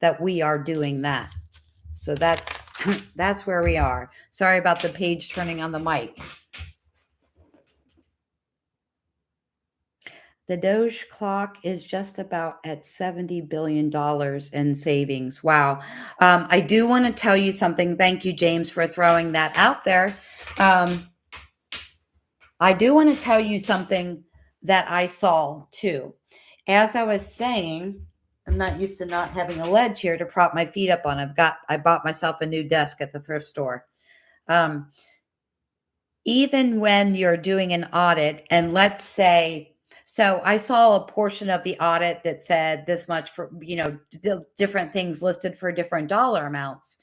[SPEAKER 1] that we are doing that. So that's where we are. Sorry about the page turning on the mic. The Doge clock is just about at $70 billion in savings. Wow. I do want to tell you something. Thank you, James, for throwing that out there. Um, I do want to tell you something that I saw too. As I was saying, I'm not used to not having a ledge here to prop my feet up on. I bought myself a new desk at the thrift store. Um, Even when you're doing an audit, and let's say, so I saw a portion of the audit that said this much for, different things listed for different dollar amounts.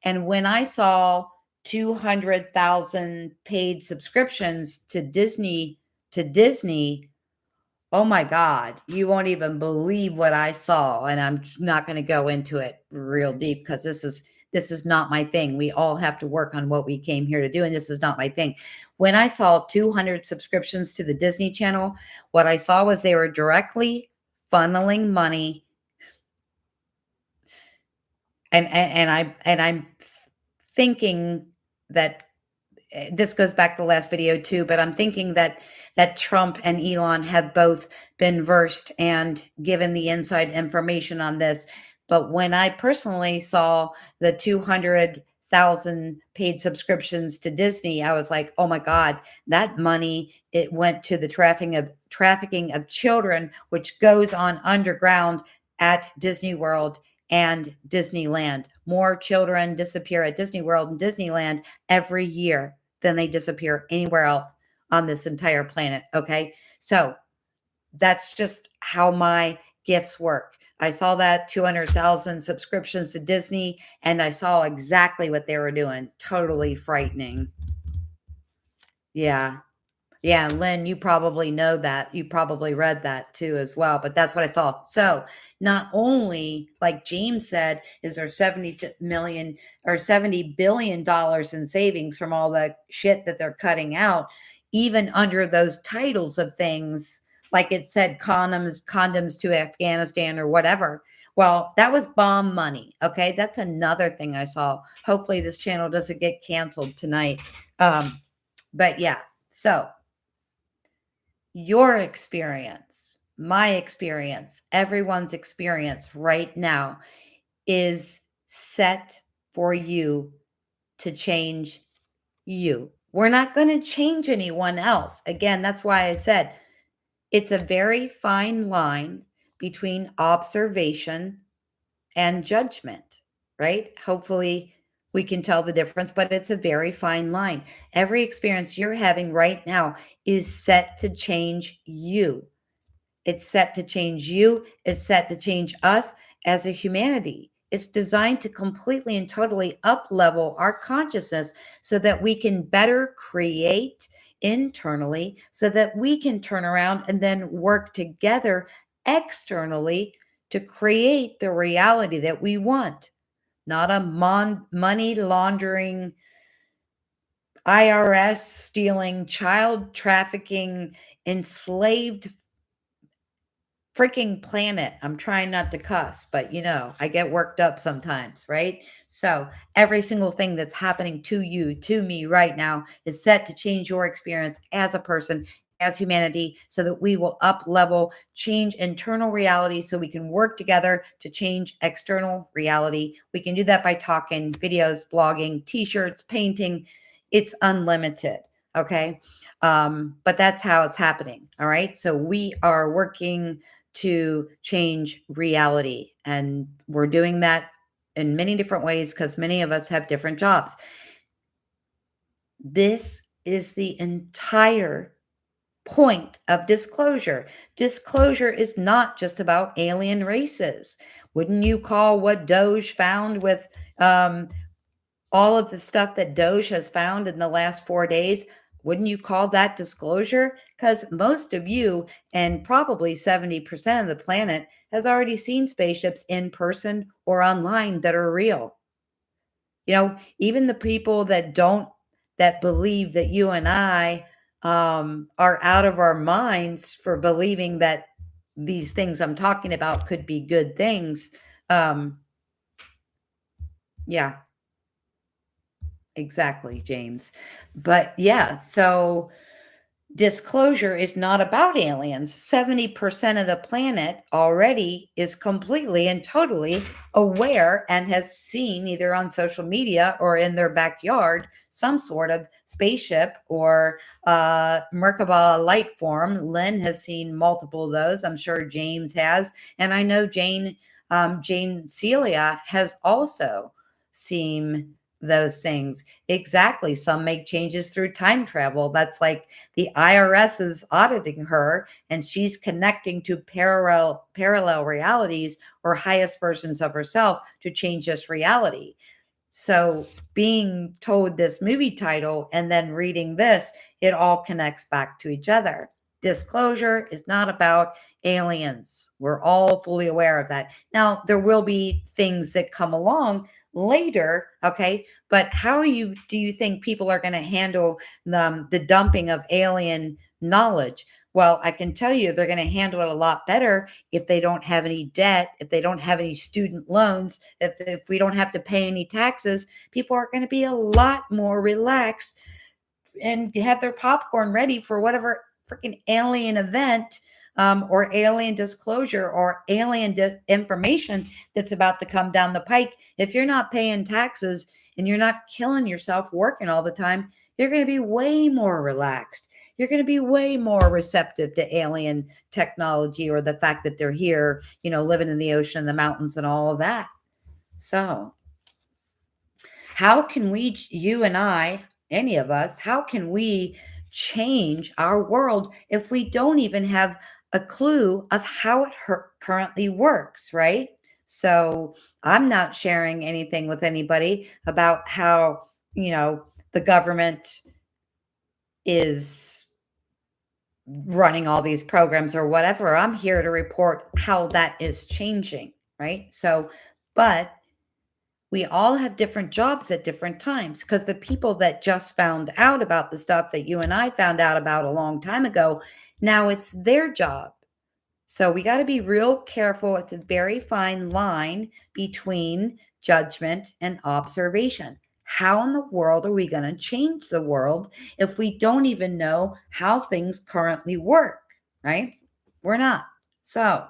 [SPEAKER 1] And when I saw 200,000 paid subscriptions to Disney, oh my God, you won't even believe what I saw. And I'm not going to go into it real deep because this is not my thing. We all have to work on what we came here to do, and this is not my thing. When I saw 200 subscriptions to the Disney Channel, what I saw was they were directly funneling money, and I'm thinking that this goes back to the last video too, but I'm thinking that Trump and Elon have both been versed and given the inside information on this. But when I personally saw the 200,000 paid subscriptions to Disney, I was like, oh my God, that money, it went to the trafficking of children, which goes on underground at Disney World and Disneyland. More children disappear at Disney World and Disneyland every year than they disappear anywhere else on this entire planet. Okay. So that's just how my gifts work. I saw that 200,000 subscriptions to Disney, and I saw exactly what they were doing. Totally frightening. Yeah. Yeah, Lynn, you probably know that. You probably read that too as well, but that's what I saw. So, not only, like James said, is there 70 million or $70 billion in savings from all the shit that they're cutting out, even under those titles of things, like it said condoms to Afghanistan or whatever. Well, that was bomb money. Okay. That's another thing I saw. Hopefully this channel doesn't get canceled tonight. But yeah, so your experience, my experience, everyone's experience right now is set for you to change you. We're not going to change anyone else. Again, that's why I said it's a very fine line between observation and judgment, right? Hopefully, we can tell the difference, but it's a very fine line. Every experience you're having right now is set to change you. It's set to change you. It's set to change us as a humanity. It's designed to completely and totally up level our consciousness so that we can better create internally, so that we can turn around and then work together externally to create the reality that we want, not a money laundering, IRS stealing, child trafficking, enslaved freaking planet. I'm trying not to cuss, but I get worked up sometimes, right? So every single thing that's happening to you, to me right now is set to change your experience as a person, as humanity, so that we will up level, change internal reality so we can work together to change external reality. We can do that by talking, videos, blogging, t-shirts, painting. It's unlimited. Okay. But that's how it's happening. All right. So we are working to change reality. And we're doing that in many different ways because many of us have different jobs. This is the entire point of disclosure. Disclosure is not just about alien races. Wouldn't you call what Doge found with all of the stuff that Doge has found in the last 4 days? Wouldn't you call that disclosure? Because most of you, and probably 70% of the planet, has already seen spaceships in person or online that are real. Even the people that believe that you and I are out of our minds for believing that these things I'm talking about could be good things. Yeah, exactly, James. But yeah, so Disclosure is not about aliens. 70% of the planet already is completely and totally aware and has seen either on social media or in their backyard some sort of spaceship or Merkaba light form. Lynn has seen multiple of those. I'm sure James has. And I know Jane Celia has also seen those things. Exactly. Some make changes through time travel. That's like the IRS is auditing her and she's connecting to parallel realities or highest versions of herself to change this reality. So being told this movie title and then reading this, it all connects back to each other. Disclosure is not about aliens. We're all fully aware of that. Now, there will be things that come along later, okay? But how do you think people are going to handle the dumping of alien knowledge? Well, I can tell you they're going to handle it a lot better if they don't have any debt, if they don't have any student loans, if we don't have to pay any taxes. People are going to be a lot more relaxed and have their popcorn ready for whatever freaking alien event or alien disclosure or alien information that's about to come down the pike. If you're not paying taxes and you're not killing yourself working all the time, you're going to be way more relaxed. You're going to be way more receptive to alien technology or the fact that they're here, living in the ocean, the mountains, and all of that. So, how can we, you and I, any of us, how can we change our world if we don't even have a clue of how it currently works, right? So I'm not sharing anything with anybody about how, the government is running all these programs or whatever. I'm here to report how that is changing, right? So, but we all have different jobs at different times because the people that just found out about the stuff that you and I found out about a long time ago, now it's their job. So we got to be real careful. It's a very fine line between judgment and observation. How in the world are we going to change the world if we don't even know how things currently work, right? We're not. So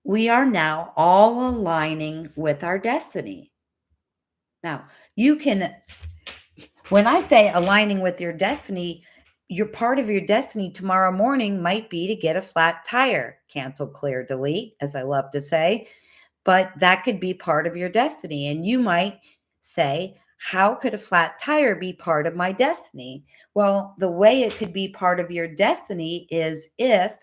[SPEAKER 1] we are now all aligning with our destiny. Now, when I say aligning with your destiny, your part of your destiny tomorrow morning might be to get a flat tire, cancel, clear, delete, as I love to say, but that could be part of your destiny. And you might say, how could a flat tire be part of my destiny? Well, the way it could be part of your destiny is if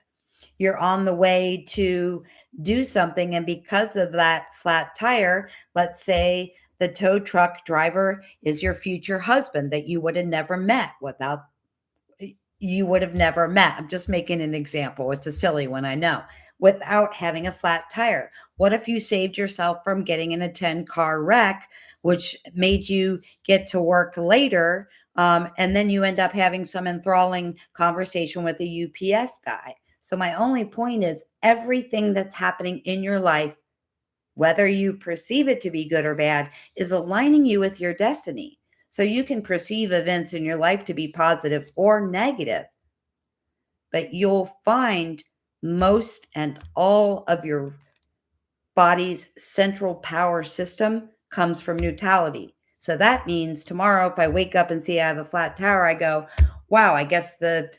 [SPEAKER 1] you're on the way to do something. And because of that flat tire, let's say the tow truck driver is your future husband that you would have never met without, you would have never met. I'm just making an example. It's a silly one, I know. Without having a flat tire. What if you saved yourself from getting in a 10-car wreck, which made you get to work later? And then you end up having some enthralling conversation with a UPS guy. So my only point is everything that's happening in your life, whether you perceive it to be good or bad, is aligning you with your destiny. So you can perceive events in your life to be positive or negative, but you'll find most and all of your body's central power system comes from neutrality. So that means tomorrow, if I wake up and see I have a flat tire, I go, wow, I guess the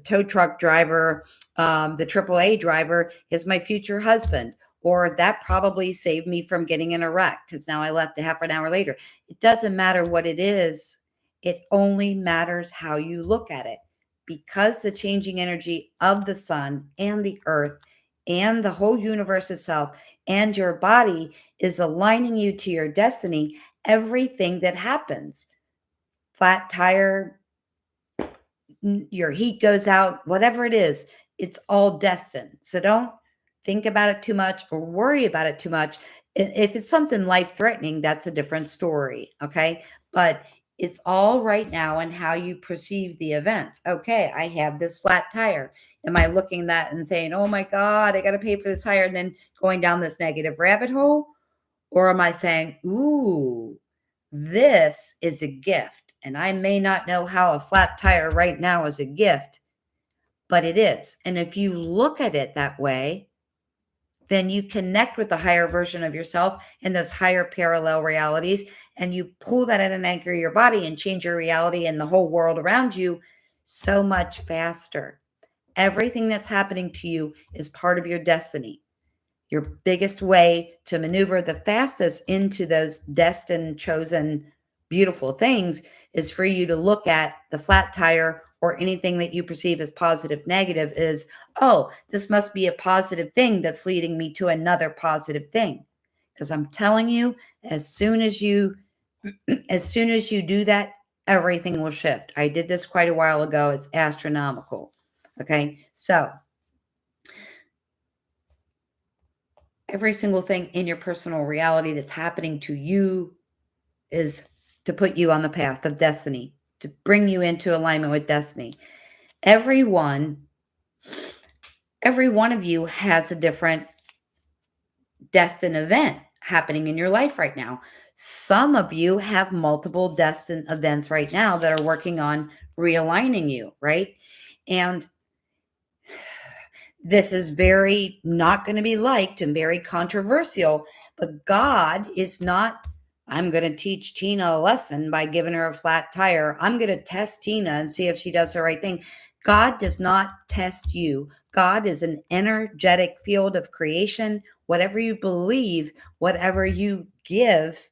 [SPEAKER 1] tow truck driver, the AAA driver is my future husband. Or that probably saved me from getting in a wreck because now I left a half an hour later. It doesn't matter what it is. It only matters how you look at it because the changing energy of the sun and the earth and the whole universe itself and your body is aligning you to your destiny. Everything that happens, flat tire, your heat goes out, whatever it is, it's all destined. So don't think about it too much or worry about it too much. If it's something life threatening, that's a different story. Okay. But it's all right now in how you perceive the events. Okay. I have this flat tire. Am I looking at that and saying, oh my God, I got to pay for this tire and then going down this negative rabbit hole? Or am I saying, ooh, this is a gift. And I may not know how a flat tire right now is a gift, but it is. And if you look at it that way, then you connect with the higher version of yourself and those higher parallel realities, and you pull that in and anchor your body and change your reality and the whole world around you so much faster. Everything that's happening to you is part of your destiny. Your biggest way to maneuver the fastest into those destined, chosen, beautiful things is for you to look at the flat tire or anything that you perceive as positive, negative is, oh, this must be a positive thing that's leading me to another positive thing. Because I'm telling you, as soon as you do that, everything will shift. I did this quite a while ago. It's astronomical. Okay. So every single thing in your personal reality that's happening to you is to put you on the path of destiny, to bring you into alignment with destiny. Every one of you has a different destined event happening in your life right now. Some of you have multiple destined events right now that are working on realigning you, right? And this is very not going to be liked and very controversial, but God is not, I'm going to teach Tina a lesson by giving her a flat tire. I'm going to test Tina and see if she does the right thing. God does not test you. God is an energetic field of creation. Whatever you believe, whatever you give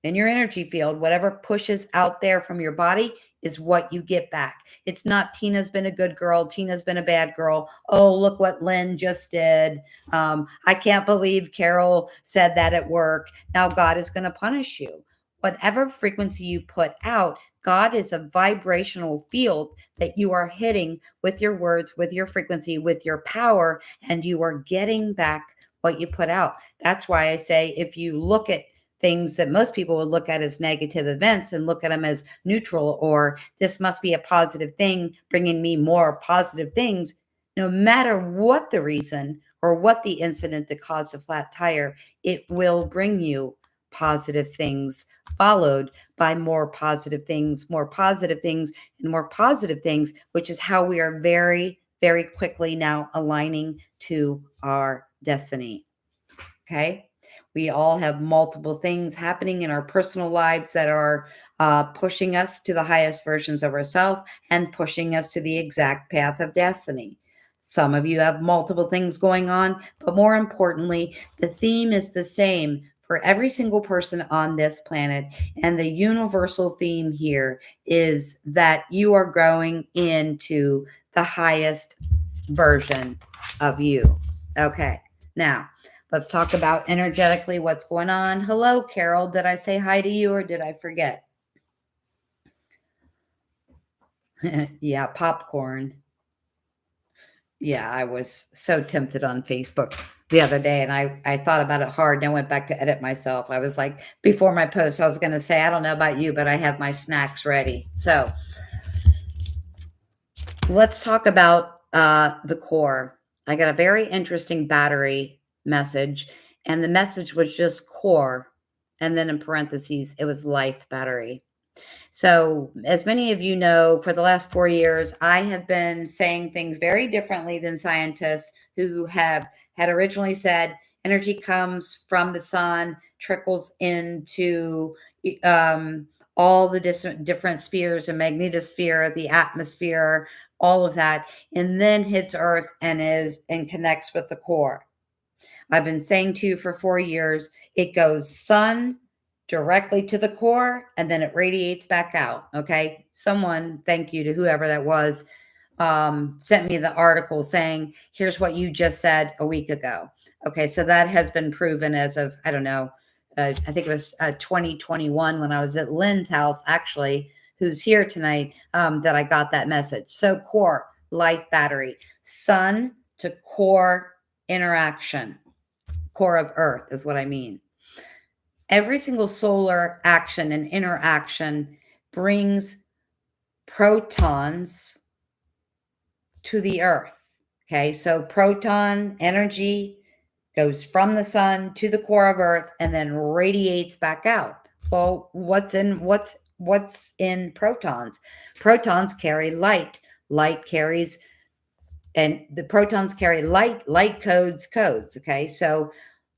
[SPEAKER 1] in your energy field, whatever pushes out there from your body is what you get back. It's not Tina's been a good girl, Tina's been a bad girl. Oh, look what Lynn just did. I can't believe Carol said that at work. Now God is going to punish you. Whatever frequency you put out, God is a vibrational field that you are hitting with your words, with your frequency, with your power, and you are getting back what you put out. That's why I say if you look at things that most people would look at as negative events and look at them as neutral, or this must be a positive thing, bringing me more positive things, no matter what the reason or what the incident that caused a flat tire, it will bring you positive things followed by more positive things, more positive things, and more positive things, which is how we are very, very quickly now aligning to our destiny. Okay. We all have multiple things happening in our personal lives that are pushing us to the highest versions of ourselves and pushing us to the exact path of destiny. Some of you have multiple things going on, but more importantly, the theme is the same for every single person on this planet. And the universal theme here is that you are growing into the highest version of you. Okay. Now, let's talk about energetically what's going on. Hello, Carol. Did I say hi to you or did I forget? Yeah, popcorn. Yeah, I was so tempted on Facebook the other day and I thought about it hard and I went back to edit myself. I was like, before my post, I was going to say, I don't know about you, but I have my snacks ready. So let's talk about the core. I got a very interesting battery message, and the message was just core. And then in parentheses, it was life battery. So, as many of you know, for the last 4 years, I have been saying things very differently than scientists who had originally said energy comes from the sun, trickles into all the different spheres, the magnetosphere, the atmosphere, all of that, and then hits Earth and connects with the core. I've been saying to you for 4 years, it goes sun directly to the core and then it radiates back out. Okay. Someone, thank you to whoever that was, sent me the article saying, here's what you just said a week ago. Okay. So that has been proven as of, I don't know, I think it was 2021 when I was at Lynn's house, actually, who's here tonight, that I got that message. So core, life battery, sun to core interaction. Core of Earth is what I mean. Every single solar action and interaction brings protons to the Earth. Okay, so proton energy goes from the sun to the core of Earth and then radiates back out. Well, what's what's in protons? Protons carry light. Light carries, and the protons carry light. Light codes. Okay. So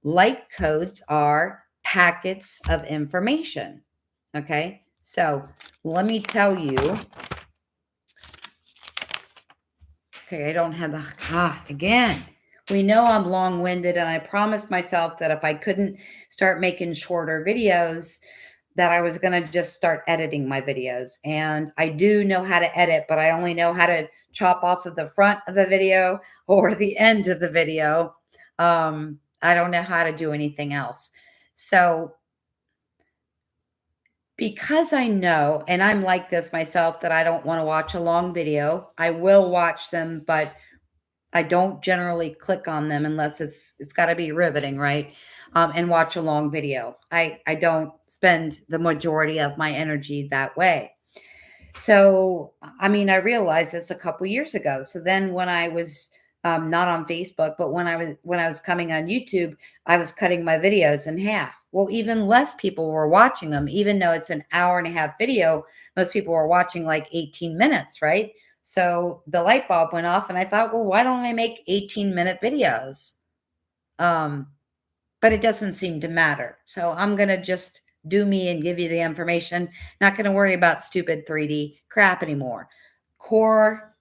[SPEAKER 1] light codes are packets of information. Okay. So let me tell you. Okay. I don't have again. We know I'm long winded, and I promised myself that if I couldn't start making shorter videos, that I was going to just start editing my videos. And I do know how to edit, but I only know how to chop off of the front of the video or the end of the video. I don't know how to do anything else. So, because I know, and I'm like this myself, that I don't want to watch a long video, I will watch them, but I don't generally click on them unless it's got to be riveting, right? And watch a long video. I don't spend the majority of my energy that way. So, I mean, I realized this a couple years ago. So then, when I was not on Facebook, but when I was coming on YouTube, I was cutting my videos in half. Well, even less people were watching them, even though it's an hour and a half video. Most people were watching like 18 minutes, right? So the light bulb went off, and I thought, well, why don't I make 18-minute videos? Um, but it doesn't seem to matter. So I'm going to just do me and give you the information. Not going to worry about stupid 3D crap anymore. Core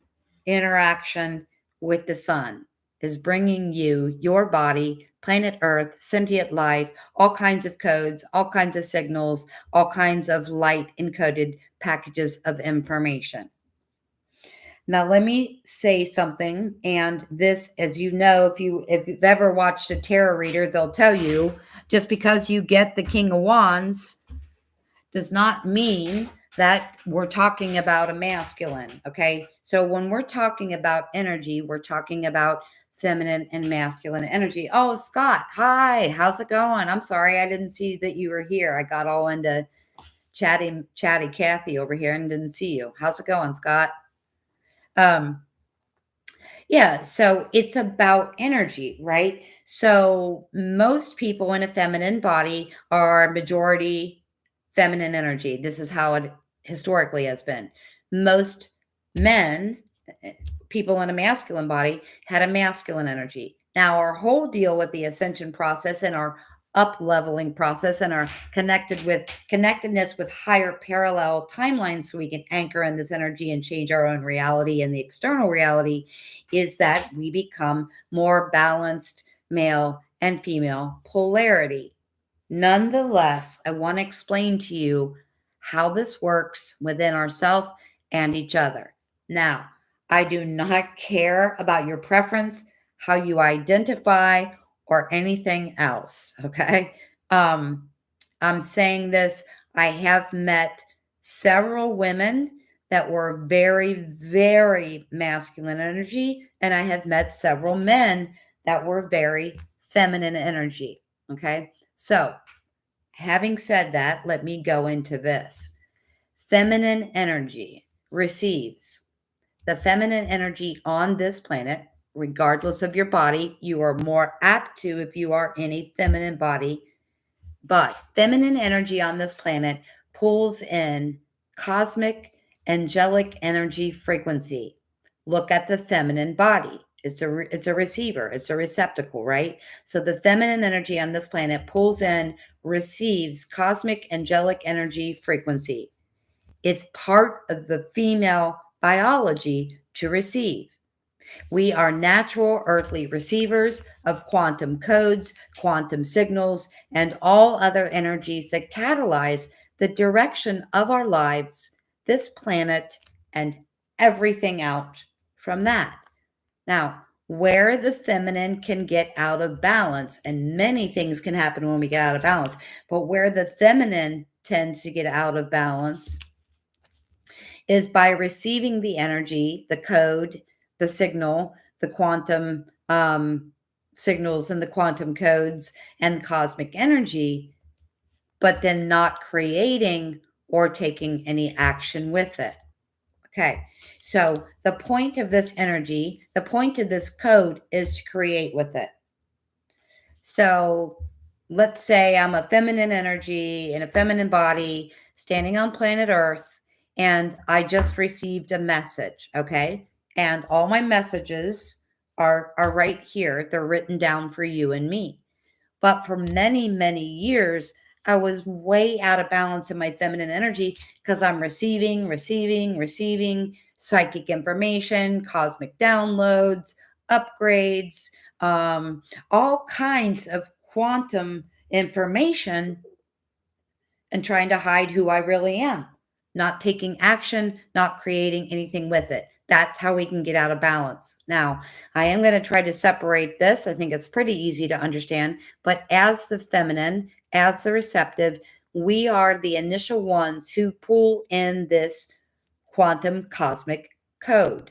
[SPEAKER 1] interaction with the sun is bringing you, your body, planet Earth, sentient life, all kinds of codes, all kinds of signals, all kinds of light encoded packages of information. Now, let me say something, and this, as you know, if you've ever watched a tarot reader, they'll tell you just because you get the King of Wands does not mean that we're talking about a masculine. Okay, so when we're talking about energy, we're talking about feminine and masculine energy. Oh, Scott, hi, how's it going? I'm sorry, I didn't see that you were here. I got all into chatty Kathy over here and didn't see you. How's it going, Scott? Um, Yeah, so it's about energy, right? So most people in a feminine body are majority feminine energy. This is how it historically has been. Most men, people in a masculine body, had a masculine energy. Now, our whole deal with the ascension process and our up leveling process and our connectedness with higher parallel timelines so we can anchor in this energy and change our own reality and the external reality is that we become more balanced male and female polarity. Nonetheless, I want to explain to you how this works within ourselves and each other. Now, I do not care about your preference, how you identify, or anything else. Okay. Um, I'm saying this. I have met several women that were very, very masculine energy, and I have met several men that were very feminine energy. Okay. So, having said that, let me go into this. Feminine energy receives the feminine energy on this planet, regardless of your body. You are more apt to if you are in a feminine body. But feminine energy on this planet pulls in cosmic, angelic energy frequency. Look at the feminine body. It's a receiver, it's a receptacle, right? So the feminine energy on this planet pulls in, receives cosmic, angelic energy frequency. It's part of the female biology to receive. We are natural earthly receivers of quantum codes, quantum signals, and all other energies that catalyze the direction of our lives, this planet, and everything out from that. Now, where the feminine can get out of balance, and many things can happen when we get out of balance, but where the feminine tends to get out of balance is by receiving the energy, the code, the signal, the quantum signals and the quantum codes and cosmic energy, but then not creating or taking any action with it. Okay, so the point of this energy, the point of this code is to create with it. So let's say I'm a feminine energy in a feminine body. standing on planet Earth, and I just received a message, okay? And all my messages are right here. They're written down for you and me. But for many, many years, I was way out of balance in my feminine energy because I'm receiving psychic information, cosmic downloads, upgrades, all kinds of quantum information, and trying to hide who I really am, not taking action, not creating anything with it. That's how we can get out of balance. Now, I am going to try to separate this. I think it's pretty easy to understand. But as the feminine, as the receptive, we are the initial ones who pull in this quantum cosmic code.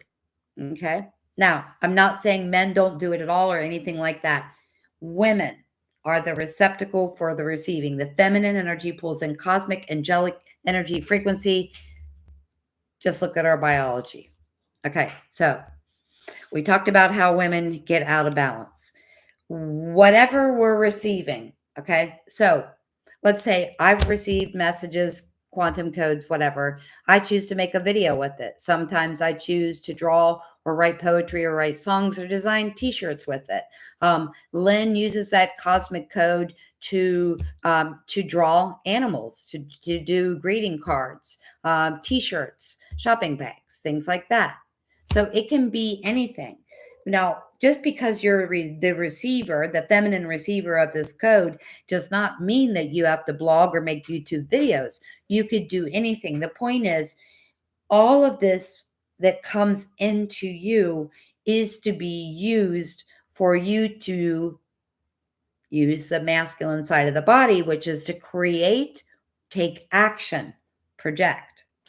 [SPEAKER 1] Okay. Now, I'm not saying men don't do it at all or anything like that. Women are the receptacle for the receiving. The feminine energy pulls in cosmic, angelic energy frequency. Just look at our biology. Okay. So we talked about how women get out of balance. Whatever we're receiving. Okay. So let's say I've received messages, quantum codes, whatever. I choose to make a video with it. Sometimes I choose to draw or write poetry or write songs or design t-shirts with it. Lynn uses that cosmic code to draw animals, to do greeting cards, t-shirts, shopping bags, things like that. So it can be anything. Now, just because you're the receiver, the feminine receiver of this code, does not mean that you have to blog or make YouTube videos. You could do anything. The point is, all of this that comes into you is to be used for you to use the masculine side of the body, which is to create, take action, project.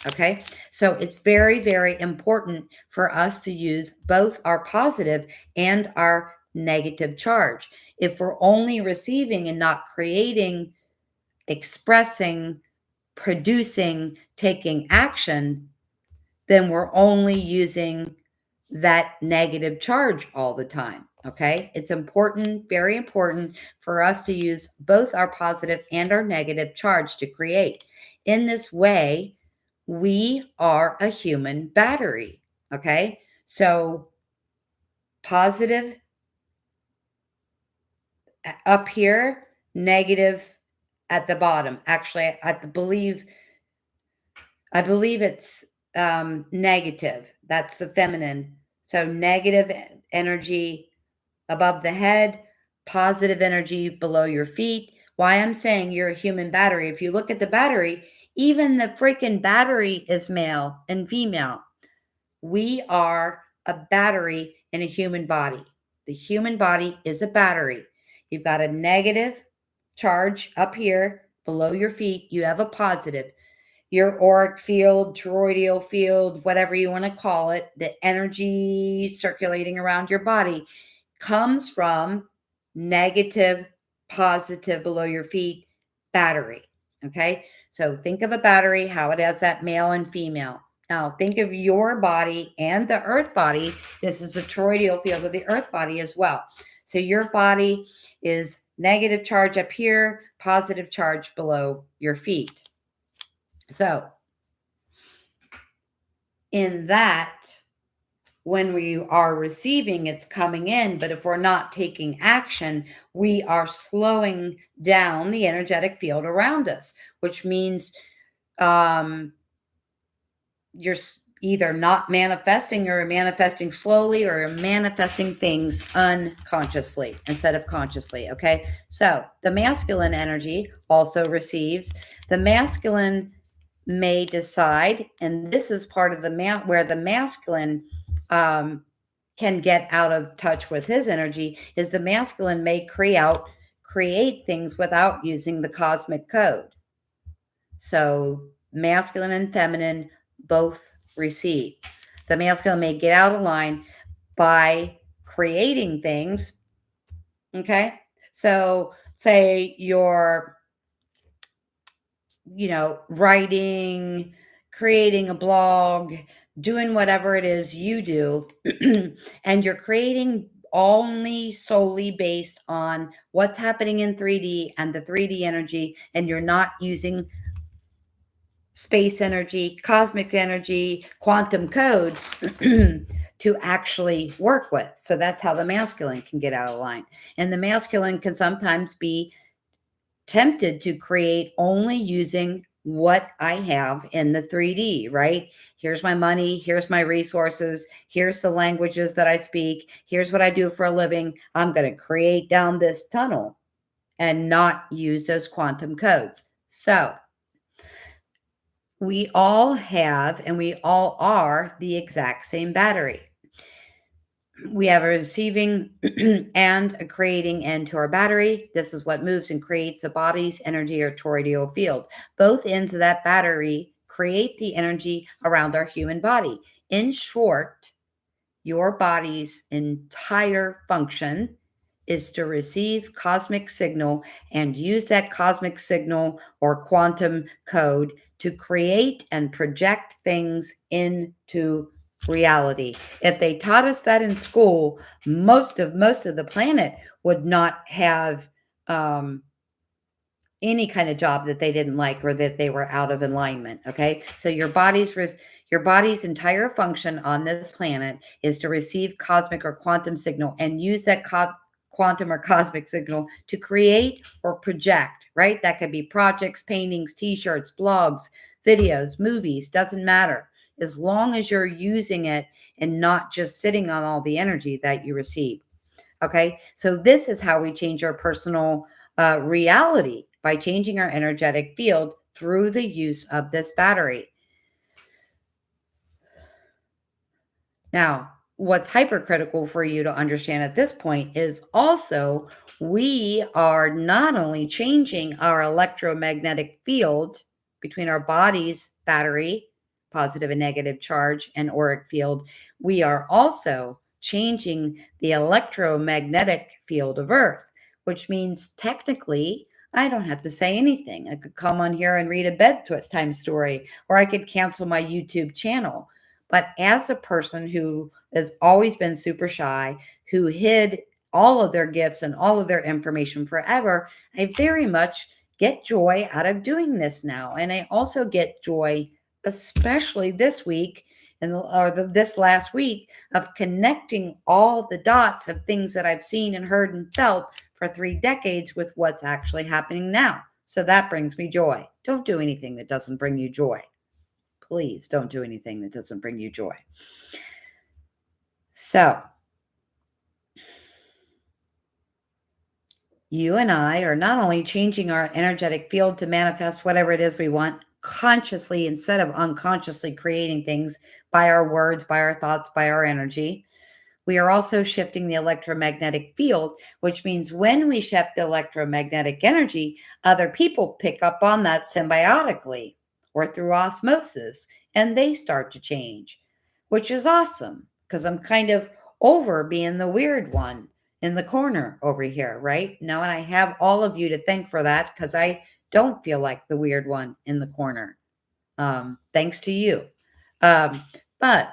[SPEAKER 1] Okay. So it's very, very important for us to use both our positive and our negative charge. If we're only receiving and not creating, expressing, producing, taking action, then we're only using that negative charge all the time. Okay. It's important, very important for us to use both our positive and our negative charge to create. In this way, we are a human battery. Okay. So positive up here, negative at the bottom. Actually, I believe it's negative. That's the feminine. So negative energy above the head, positive energy below your feet. Why I'm saying you're a human battery. If you look at the battery, even the freaking battery is male and female. We are a battery in a human body. The human body is a battery. You've got a negative charge up here below your feet. You have a positive. Your auric field, toroidal field, whatever you want to call it, the energy circulating around your body comes from negative, positive below your feet, battery. Okay. So think of a battery, how it has that male and female. Now think of your body and the earth body. This is a toroidal field of the earth body as well. So your body is negative charge up here, positive charge below your feet. So in that, when we are receiving, it's coming in. But if we're not taking action, we are slowing down the energetic field around us, which means you're either not manifesting or manifesting slowly or manifesting things unconsciously instead of consciously. Okay. So the masculine energy also receives. The masculine may decide, and this is part of the where the masculine can get out of touch with his energy, is the masculine may create things without using the cosmic code. So masculine and feminine both receive. The masculine may get out of line by creating things. Okay. So say you're, writing, creating a blog, doing whatever it is you do, and you're creating only solely based on what's happening in 3D and the 3D energy, and you're not using space energy, cosmic energy, quantum code to actually work with. So that's how the masculine can get out of line. And the masculine can sometimes be tempted to create only using what I have in the 3D, right? Here's my money, here's my resources, here's the languages that I speak, here's what I do for a living. I'm going to create down this tunnel and not use those quantum codes. So, we all have and we all are the exact same battery. We have a receiving and a creating end to our battery. This is what moves and creates the body's energy or toroidal field. Both ends of that battery create the energy around our human body. In short, your body's entire function is to receive cosmic signal and use that cosmic signal or quantum code to create and project things into reality. If they taught us that in school, most of the planet would not have any kind of job that they didn't like or that they were out of alignment. Okay, so your body's entire function on this planet is to receive cosmic or quantum signal and use that quantum or cosmic signal to create or project, right? That could be projects, paintings, t-shirts, blogs, videos, movies, doesn't matter, as long as you're using it and not just sitting on all the energy that you receive. Okay, so this is how we change our personal reality, by changing our energetic field through the use of this battery. Now, what's hypercritical for you to understand at this point is also we are not only changing our electromagnetic field between our body's battery, positive and negative charge, and auric field, we are also changing the electromagnetic field of Earth, which means technically I don't have to say anything. I could come on here and read a bedtime story, or I could cancel my YouTube channel. But as a person who has always been super shy, who hid all of their gifts and all of their information forever, I very much get joy out of doing this now. And I also get joy, especially this week this last week, of connecting all the dots of things that I've seen and heard and felt for 3 decades with what's actually happening now. So that brings me joy. Don't do anything that doesn't bring you joy. Please don't do anything that doesn't bring you joy. So, you and I are not only changing our energetic field to manifest whatever it is we want consciously instead of unconsciously creating things by our words, by our thoughts, by our energy. We are also shifting the electromagnetic field, which means when we shift the electromagnetic energy, other people pick up on that symbiotically or through osmosis, and they start to change, which is awesome because I'm kind of over being the weird one in the corner over here, right? Now, and I have all of you to thank for that because I don't feel like the weird one in the corner. Thanks to you. But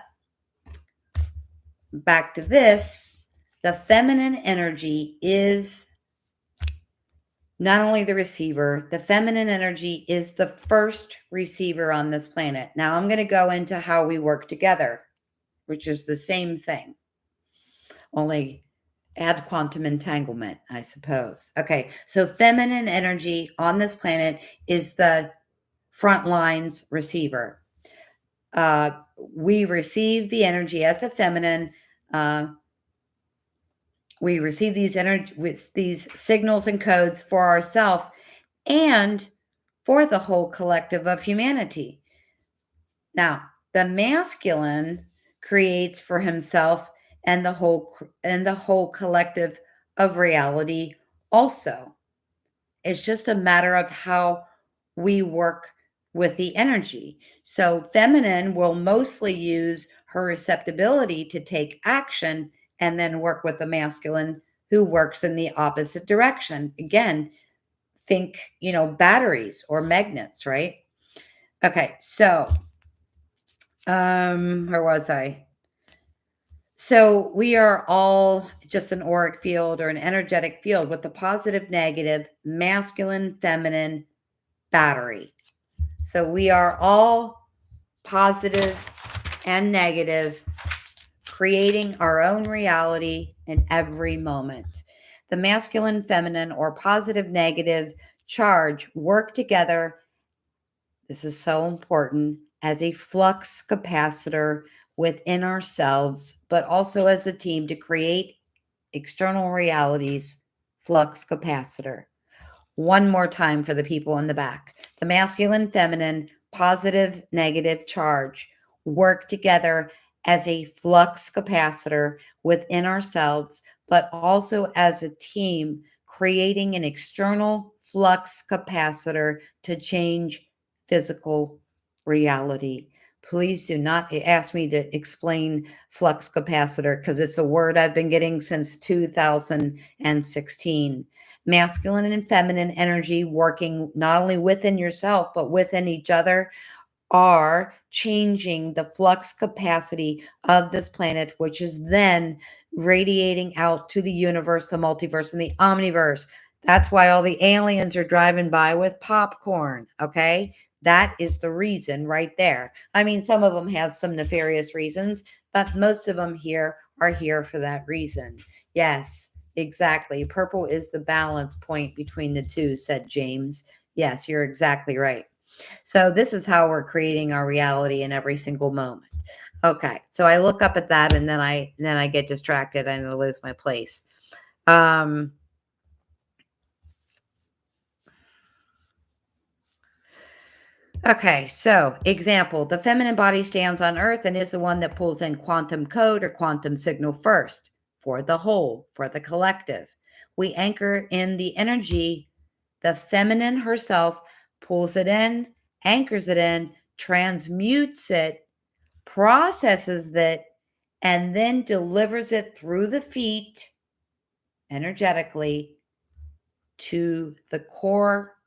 [SPEAKER 1] back to this, the feminine energy is not only the receiver, the feminine energy is the first receiver on this planet. Now I'm going to go into how we work together, which is the same thing, only add quantum entanglement, I suppose. Okay, so feminine energy on this planet is the front lines receiver. We receive the energy as the feminine. We receive these signals and codes for ourselves and for the whole collective of humanity. Now, the masculine creates for himself and the whole collective of reality also. It's just a matter of how we work with the energy. So feminine will mostly use her receptibility to take action and then work with the masculine who works in the opposite direction. Again, think, batteries or magnets, right? Okay, so where was I? So we are all just an auric field or an energetic field with the positive, negative, masculine, feminine battery. So we are all positive and negative, creating our own reality in every moment. The masculine, feminine, or positive, negative charge work together. This is so important as a flux capacitor within ourselves, but also as a team to create external realities. Flux capacitor. One more time for the people in the back. The masculine, feminine, positive, negative charge work together as a flux capacitor within ourselves, but also as a team, creating an external flux capacitor to change physical reality. Please do not ask me to explain flux capacitor because it's a word I've been getting since 2016. Masculine and feminine energy working not only within yourself, but within each other are changing the flux capacity of this planet, which is then radiating out to the universe, the multiverse, and the omniverse. That's why all the aliens are driving by with popcorn. Okay. That is the reason right there. I mean, some of them have some nefarious reasons, but most of them here are here for that reason. Yes, exactly. Purple is the balance point between the two, said James. Yes, you're exactly right. So this is how we're creating our reality in every single moment. Okay. So I look up at that and then I get distracted and I lose my place. Um okay, so example, the feminine body stands on earth and is the one that pulls in quantum code or quantum signal first for the whole, for the collective. We anchor in the energy. The feminine herself pulls it in, anchors it in, transmutes it, processes it, and then delivers it through the feet energetically to the core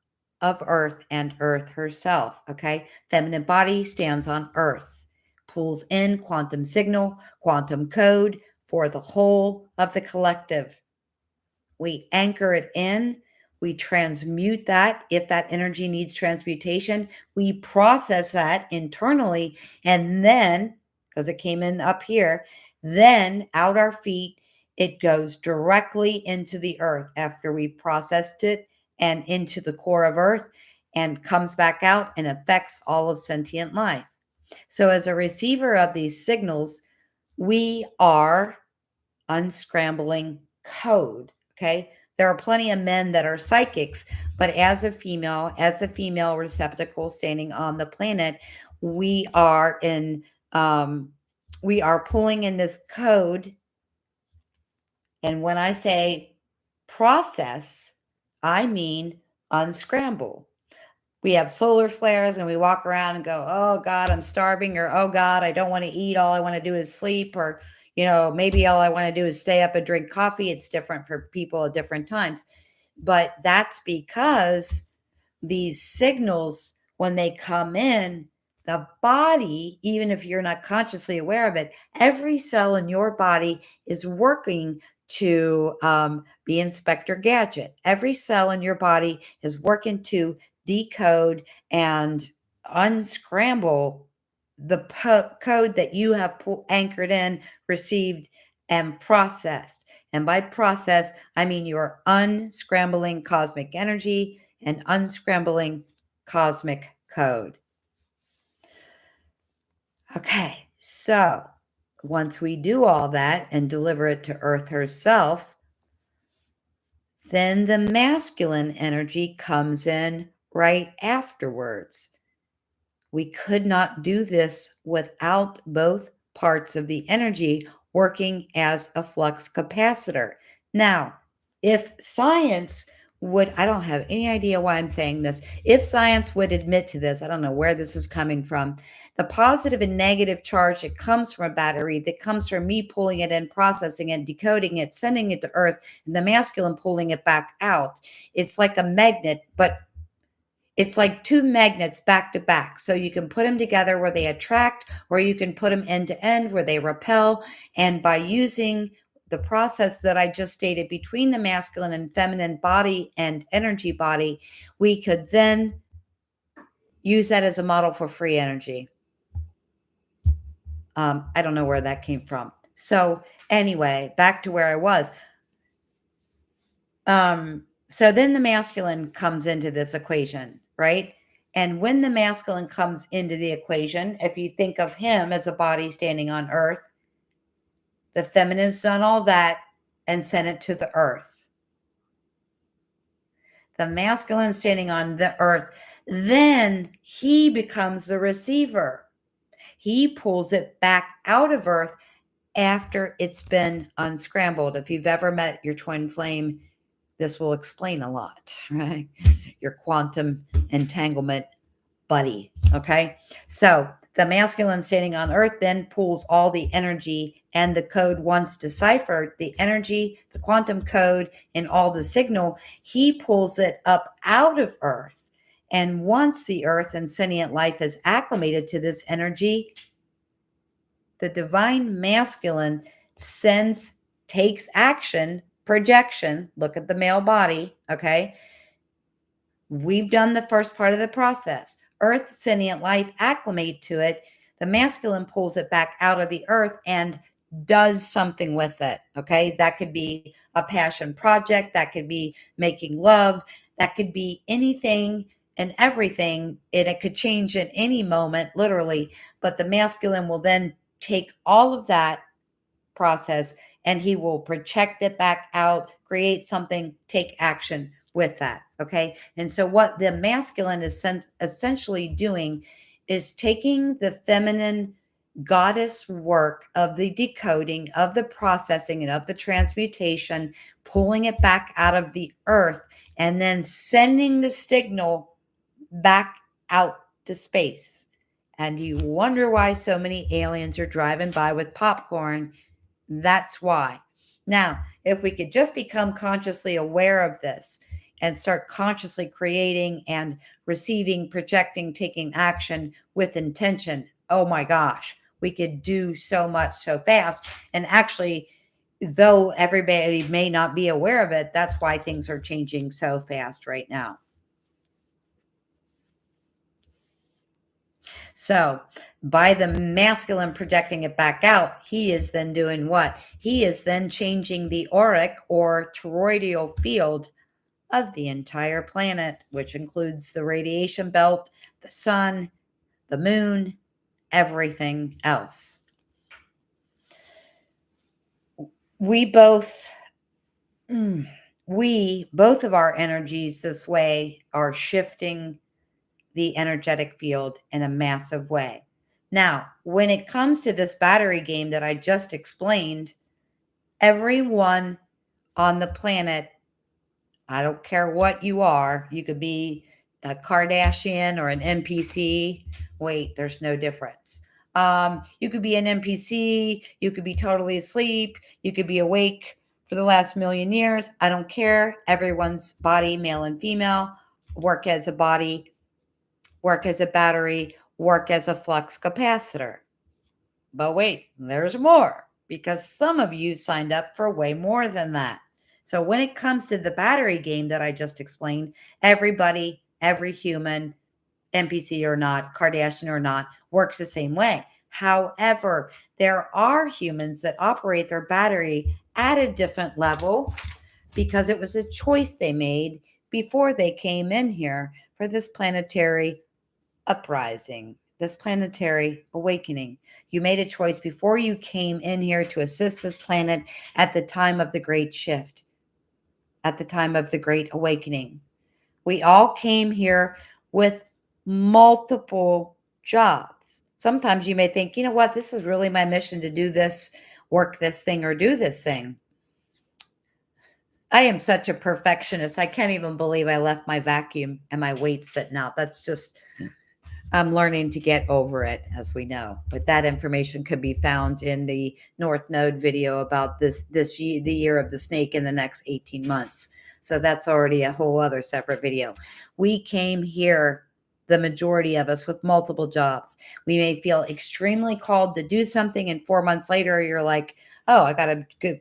[SPEAKER 1] of earth and earth herself. Okay. Feminine body stands on earth, pulls in quantum signal, quantum code for the whole of the collective. We anchor it in. We transmute that if that energy needs transmutation. We process that internally. And then, because it came in up here, then out our feet, it goes directly into the earth after we've processed it and into the core of earth and comes back out and affects all of sentient life. So, as a receiver of these signals, we are unscrambling code. Okay. There are plenty of men that are psychics, but as a female, as the female receptacle standing on the planet, we are in, we are pulling in this code. And when I say process, I mean unscramble. We have solar flares and we walk around and go, oh God, I'm starving, or oh God, I don't want to eat. All I want to do is sleep, or, maybe all I want to do is stay up and drink coffee. It's different for people at different times. But that's because these signals, when they come in, the body, even if you're not consciously aware of it, every cell in your body is working to be Inspector Gadget. Every cell in your body is working to decode and unscramble the code that you have anchored in, received, and processed. And by process, I mean you're unscrambling cosmic energy and unscrambling cosmic code. Okay, so once we do all that and deliver it to Earth herself, then the masculine energy comes in right afterwards. We could not do this without both parts of the energy working as a flux capacitor. Now, if science would, I don't have any idea why I'm saying this. If science would admit to this, I don't know where this is coming from. The positive and negative charge that comes from a battery, that comes from me pulling it in, processing it, decoding it, sending it to Earth, and the masculine pulling it back out. It's like a magnet, but it's like two magnets back to back. So you can put them together where they attract, or you can put them end to end where they repel. And by using the process that I just stated between the masculine and feminine body and energy body, we could then use that as a model for free energy. I don't know where that came from. So anyway, back to where I was. So then the masculine comes into this equation, right? And when the masculine comes into the equation, if you think of him as a body standing on earth, the feminine's done all that and sent it to the earth. The masculine standing on the earth, then he becomes the receiver. He pulls it back out of earth after it's been unscrambled. If you've ever met your twin flame, this will explain a lot, right? Your quantum entanglement buddy. Okay. So the masculine standing on earth then pulls all the energy and the code once deciphered, the energy, the quantum code, and all the signal. He pulls it up out of earth. And once the earth and sentient life is acclimated to this energy, the divine masculine takes action, projection. Look at the male body. Okay. We've done the first part of the process. Earth, sentient life, acclimate to it. The masculine pulls it back out of the earth and does something with it. Okay. That could be a passion project. That could be making love. That could be anything and everything. And it could change at any moment, literally. But the masculine will then take all of that process and he will project it back out, create something, take action with that. Okay. And so what the masculine is essentially doing is taking the feminine goddess work of the decoding, of the processing, and of the transmutation, pulling it back out of the earth, and then sending the signal back out to space. And you wonder why so many aliens are driving by with popcorn. That's why. Now, if we could just become consciously aware of this and start consciously creating and receiving, projecting, taking action with intention, oh my gosh, we could do so much so fast. And actually, though everybody may not be aware of it, that's why things are changing so fast right now. So, by the masculine projecting it back out, he is then doing what? He is then changing the auric or toroidal field of the entire planet, which includes the radiation belt, the sun, the moon, everything else. Both of our energies this way are shifting the energetic field in a massive way. Now, when it comes to this battery game that I just explained, everyone on the planet, I don't care what you are, you could be a Kardashian or an NPC. Wait, there's no difference. You could be an NPC, you could be totally asleep, you could be awake for the last million years. I don't care. Everyone's body, male and female, work as a body, work as a battery, work as a flux capacitor. But wait, there's more, because some of you signed up for way more than that. So when it comes to the battery game that I just explained, everybody, every human, NPC or not, Kardashian or not, works the same way. However, there are humans that operate their battery at a different level because it was a choice they made before they came in here for this planetary uprising, this planetary awakening. You made a choice before you came in here to assist this planet at the time of the great shift, at the time of the great awakening. We all came here with multiple jobs. Sometimes you may think, you know what, this is really my mission to do this, work this thing, or do this thing. I am such a perfectionist. I can't even believe I left my vacuum and my weights sitting out. That's just, I'm learning to get over it, as we know. But that information could be found in the North Node video about the year of the snake in the next 18 months. So that's already a whole other separate video. We came here, the majority of us, with multiple jobs. We may feel extremely called to do something, and 4 months later, you're like, Oh, I got to go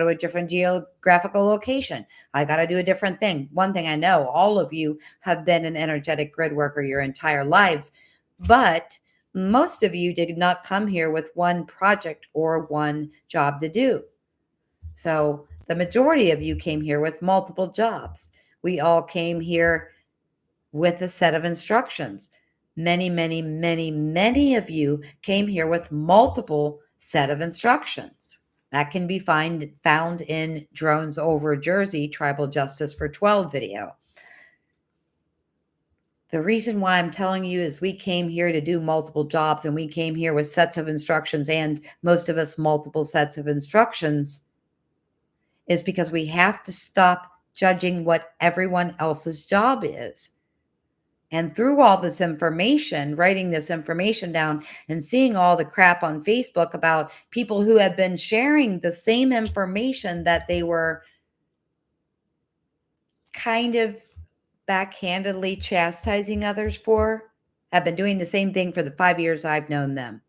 [SPEAKER 1] to a different geographical location. I got to do a different thing. One thing I know, all of you have been an energetic grid worker your entire lives, but most of you did not come here with one project or one job to do. So the majority of you came here with multiple jobs. We all came here with a set of instructions. Many, many, many, many of you came here with multiple set of instructions. That can be found in Drones Over Jersey Tribal Justice for 12 video. The reason why I'm telling you is we came here to do multiple jobs, and we came here with sets of instructions, and most of us multiple sets of instructions, is because we have to stop judging what everyone else's job is. And through all this information, writing this information down and seeing all the crap on Facebook about people who have been sharing the same information that they were kind of backhandedly chastising others for, have been doing the same thing for the 5 years I've known them.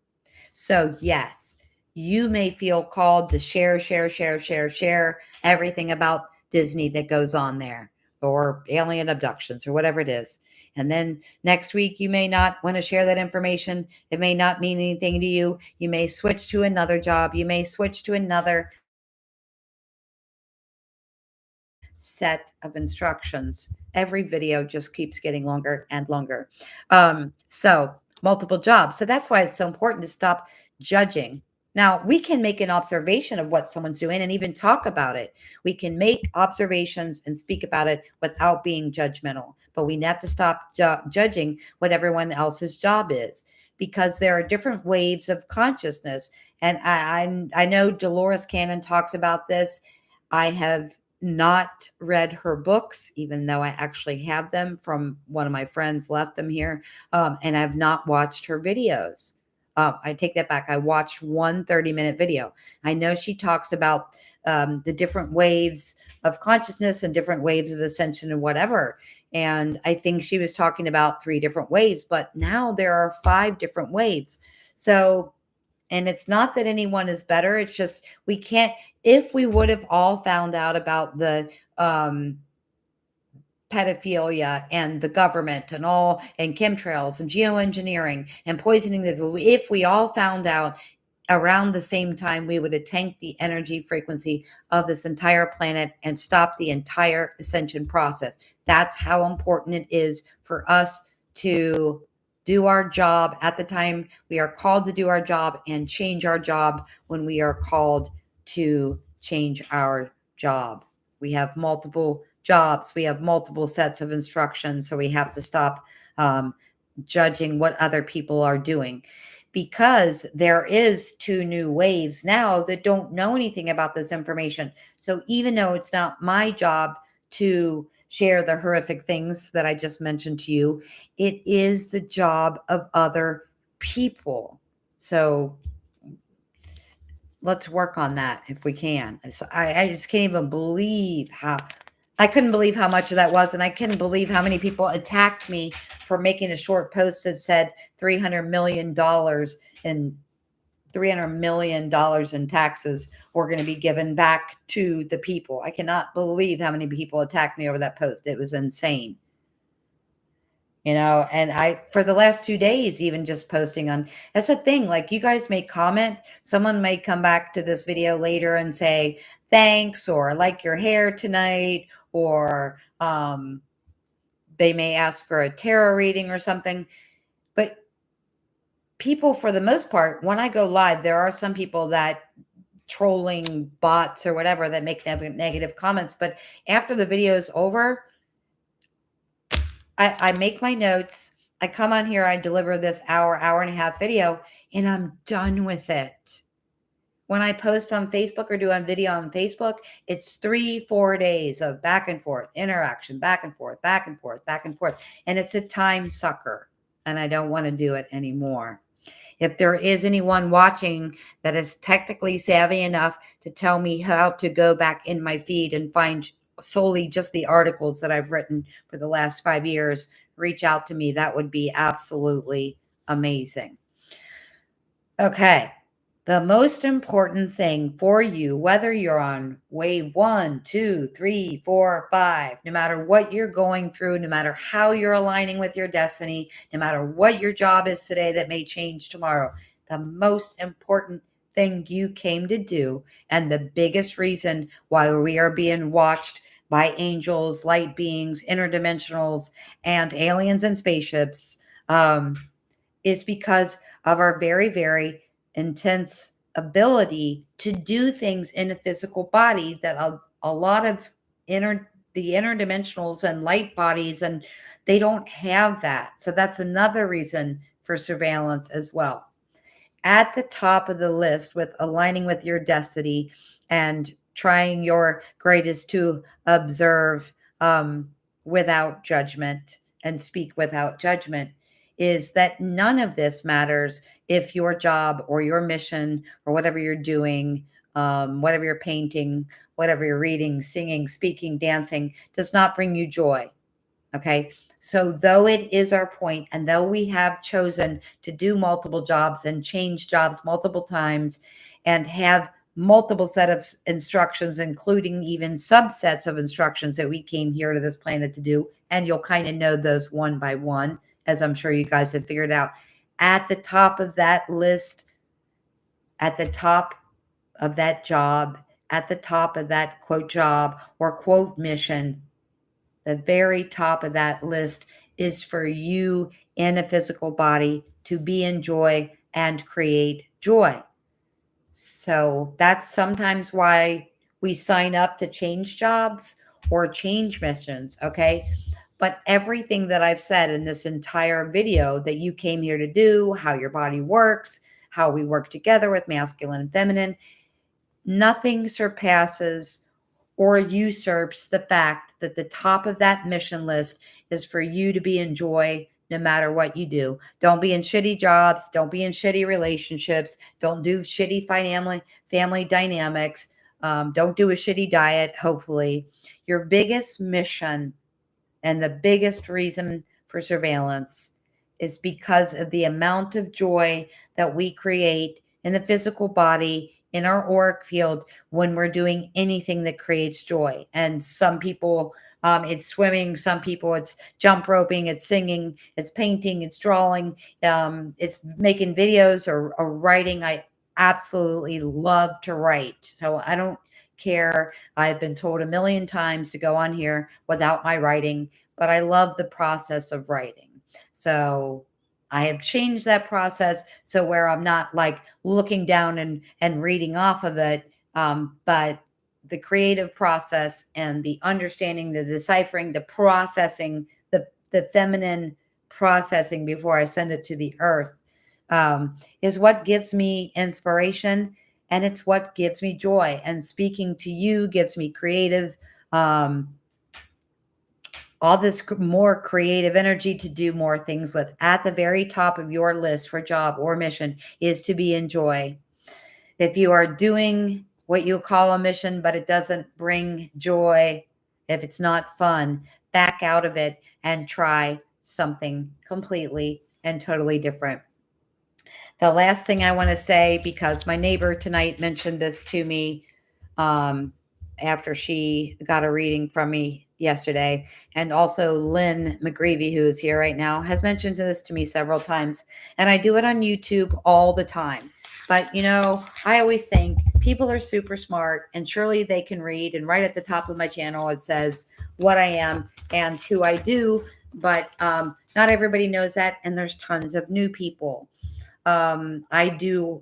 [SPEAKER 1] So, yes, you may feel called to share everything about Disney that goes on there, or alien abductions, or whatever it is. And then next week, you may not want to share that information. It may not mean anything to you. You may switch to another job. You may switch to another set of instructions. Every video just keeps getting longer and longer. So multiple jobs. So that's why it's so important to stop judging. Now, we can make an observation of what someone's doing and even talk about it. We can make observations and speak about it without being judgmental, but we have to stop judging what everyone else's job is, because there are different waves of consciousness. And I know Dolores Cannon talks about this. I have not read her books, even though I actually have them from one of my friends left them here. And I've not watched her videos. I take that back. I watched one 30-minute video. I know she talks about the different waves of consciousness and different waves of ascension and whatever. And I think she was talking about 3 different waves, but now there are 5 different waves. So, and it's not that anyone is better. It's just we can't, if we would have all found out about the pedophilia and the government and all, and chemtrails and geoengineering and poisoning, if we all found out around the same time, we would have tanked the energy frequency of this entire planet and stopped the entire ascension process. That's how important it is for us to do our job at the time we are called to do our job, and change our job when we are called to change our job. We have multiple jobs, we have multiple sets of instructions, so we have to stop judging what other people are doing, because there is 2 new waves now that don't know anything about this information. So even though it's not my job to share the horrific things that I just mentioned to you, it is the job of other people. So let's work on that if we can. I just can't even believe how, I couldn't believe how much of that was. And I couldn't believe how many people attacked me for making a short post that said $300 million and $300 million in taxes were going to be given back to the people. I cannot believe how many people attacked me over that post. It was insane. And I, for the last 2 days, even just posting on, that's the thing. Like, you guys may comment, someone may come back to this video later and say, thanks, or I like your hair tonight, or they may ask for a tarot reading or something. But people, for the most part, when I go live, there are some people that trolling bots or whatever that make negative comments. But after the video is over, I make my notes. I come on here, I deliver this hour and a half video, and I'm done with it. When I post on Facebook or do a video on Facebook, it's 3-4 days of back and forth interaction, back and forth, back and forth, back and forth. And it's a time sucker, and I don't want to do it anymore. If there is anyone watching that is technically savvy enough to tell me how to go back in my feed and find solely just the articles that I've written for the last 5 years, reach out to me. That would be absolutely amazing. Okay. The most important thing for you, whether you're on wave 1, 2, 3, 4, 5, no matter what you're going through, no matter how you're aligning with your destiny, no matter what your job is today that may change tomorrow, the most important thing you came to do, and the biggest reason why we are being watched by angels, light beings, interdimensionals, and aliens and spaceships, is because of our very, very intense ability to do things in a physical body that a lot of the interdimensionals and light bodies, and they don't have that. So that's another reason for surveillance as well. At the top of the list with aligning with your destiny and trying your greatest to observe without judgment and speak without judgment is that none of this matters if your job or your mission or whatever you're doing, whatever you're painting, whatever you're reading, singing, speaking, dancing, does not bring you joy. Okay. So, though it is our point, and though we have chosen to do multiple jobs and change jobs multiple times and have multiple set of instructions, including even subsets of instructions that we came here to this planet to do, and you'll kind of know those one by one, as I'm sure you guys have figured out. At the top of that list, at the top of that job, at the top of that quote job or quote mission, the very top of that list is for you in a physical body to be in joy and create joy. So that's sometimes why we sign up to change jobs or change missions. Okay. But everything that I've said in this entire video that you came here to do, how your body works, how we work together with masculine and feminine, nothing surpasses or usurps the fact that the top of that mission list is for you to be in joy no matter what you do. Don't be in shitty jobs. Don't be in shitty relationships. Don't do shitty family dynamics. Don't do a shitty diet, hopefully. Your biggest mission and the biggest reason for surveillance is because of the amount of joy that we create in the physical body, in our auric field, when we're doing anything that creates joy. And some people, it's swimming, some people, it's jump roping, it's singing, it's painting, it's drawing, it's making videos or writing. I absolutely love to write. So I don't care. I've been told a million times to go on here without my writing, but I love the process of writing. So I have changed that process so where I'm not like looking down and reading off of it, but the creative process and the understanding, the deciphering, the processing, the feminine processing before I send it to the earth, is what gives me inspiration, and it's what gives me joy. And speaking to you gives me creative, all this more creative energy to do more things with. At the very top of your list for job or mission is to be in joy. If you are doing what you call a mission, but it doesn't bring joy, if it's not fun, back out of it and try something completely and totally different. The last thing I want to say, because my neighbor tonight mentioned this to me, um, after she got a reading from me yesterday, and also Lynn McGreevy, who is here right now, has mentioned this to me several times, and I do it on YouTube all the time. But I always think people are super smart, and surely they can read. And right at the top of my channel, it says what I am and who I do. But not everybody knows that, and there's tons of new people. I do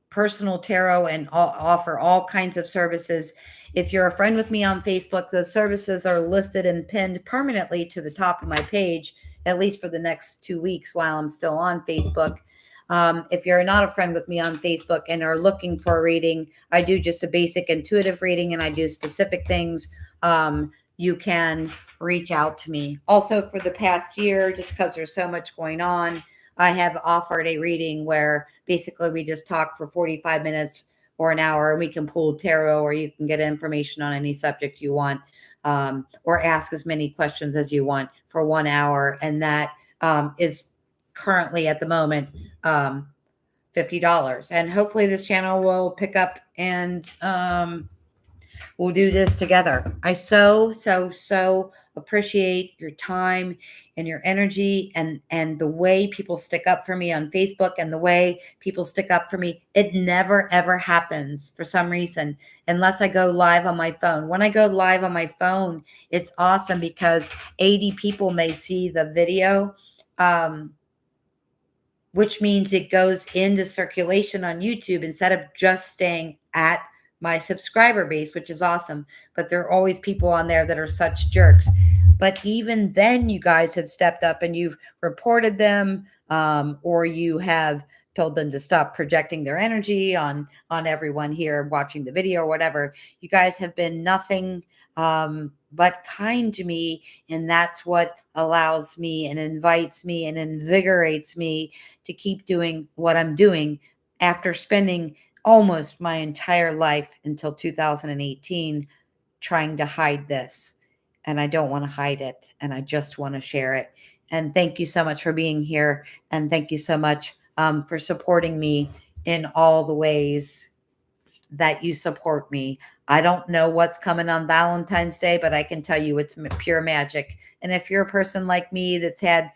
[SPEAKER 1] personal tarot and offer all kinds of services. If you're a friend with me on Facebook, the services are listed and pinned permanently to the top of my page, at least for the next 2 weeks while I'm still on Facebook. If you're not a friend with me on Facebook and are looking for a reading, I do just a basic intuitive reading and I do specific things. You can reach out to me. Also, for the past year, just because there's so much going on, I have offered a reading where basically we just talk for 45 minutes or an hour, and we can pull tarot, or you can get information on any subject you want, or ask as many questions as you want for 1 hour. And that is currently at the moment $50. And hopefully this channel will pick up and we'll do this together. I so appreciate your time and your energy and the way people stick up for me on Facebook and the way people stick up for me. It never ever happens for some reason unless I go live on my phone. When I go live on my phone, it's awesome because 80 people may see the video. Which means it goes into circulation on YouTube instead of just staying at my subscriber base, which is awesome. But there are always people on there that are such jerks. But even then, you guys have stepped up and you've reported them, or you have told them to stop projecting their energy on everyone here watching the video or whatever. You guys have been nothing but kind to me, and that's what allows me and invites me and invigorates me to keep doing what I'm doing after spending almost my entire life until 2018 trying to hide this. And I don't want to hide it, and I just want to share it. And thank you so much for being here, and thank you so much for supporting me in all the ways that you support me. I don't know what's coming on Valentine's Day, but I can tell you it's pure magic. And if you're a person like me that's had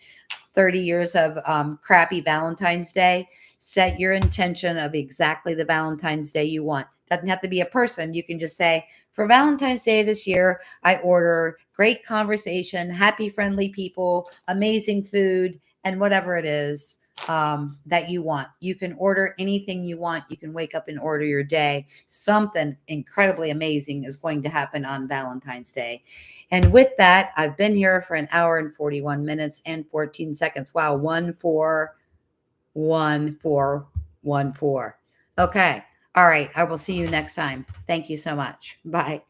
[SPEAKER 1] 30 years of crappy Valentine's Day, set your intention of exactly the Valentine's Day you want. Doesn't have to be a person. You can just say, for Valentine's Day this year, I order great conversation, happy, friendly people, amazing food, and whatever it is that you want. You can order anything you want. You can wake up and order your day. Something incredibly amazing is going to happen on Valentine's Day. And with that, I've been here for an hour and 41 minutes and 14 seconds. Wow. 141414. Okay. All right. I will see you next time. Thank you so much. Bye.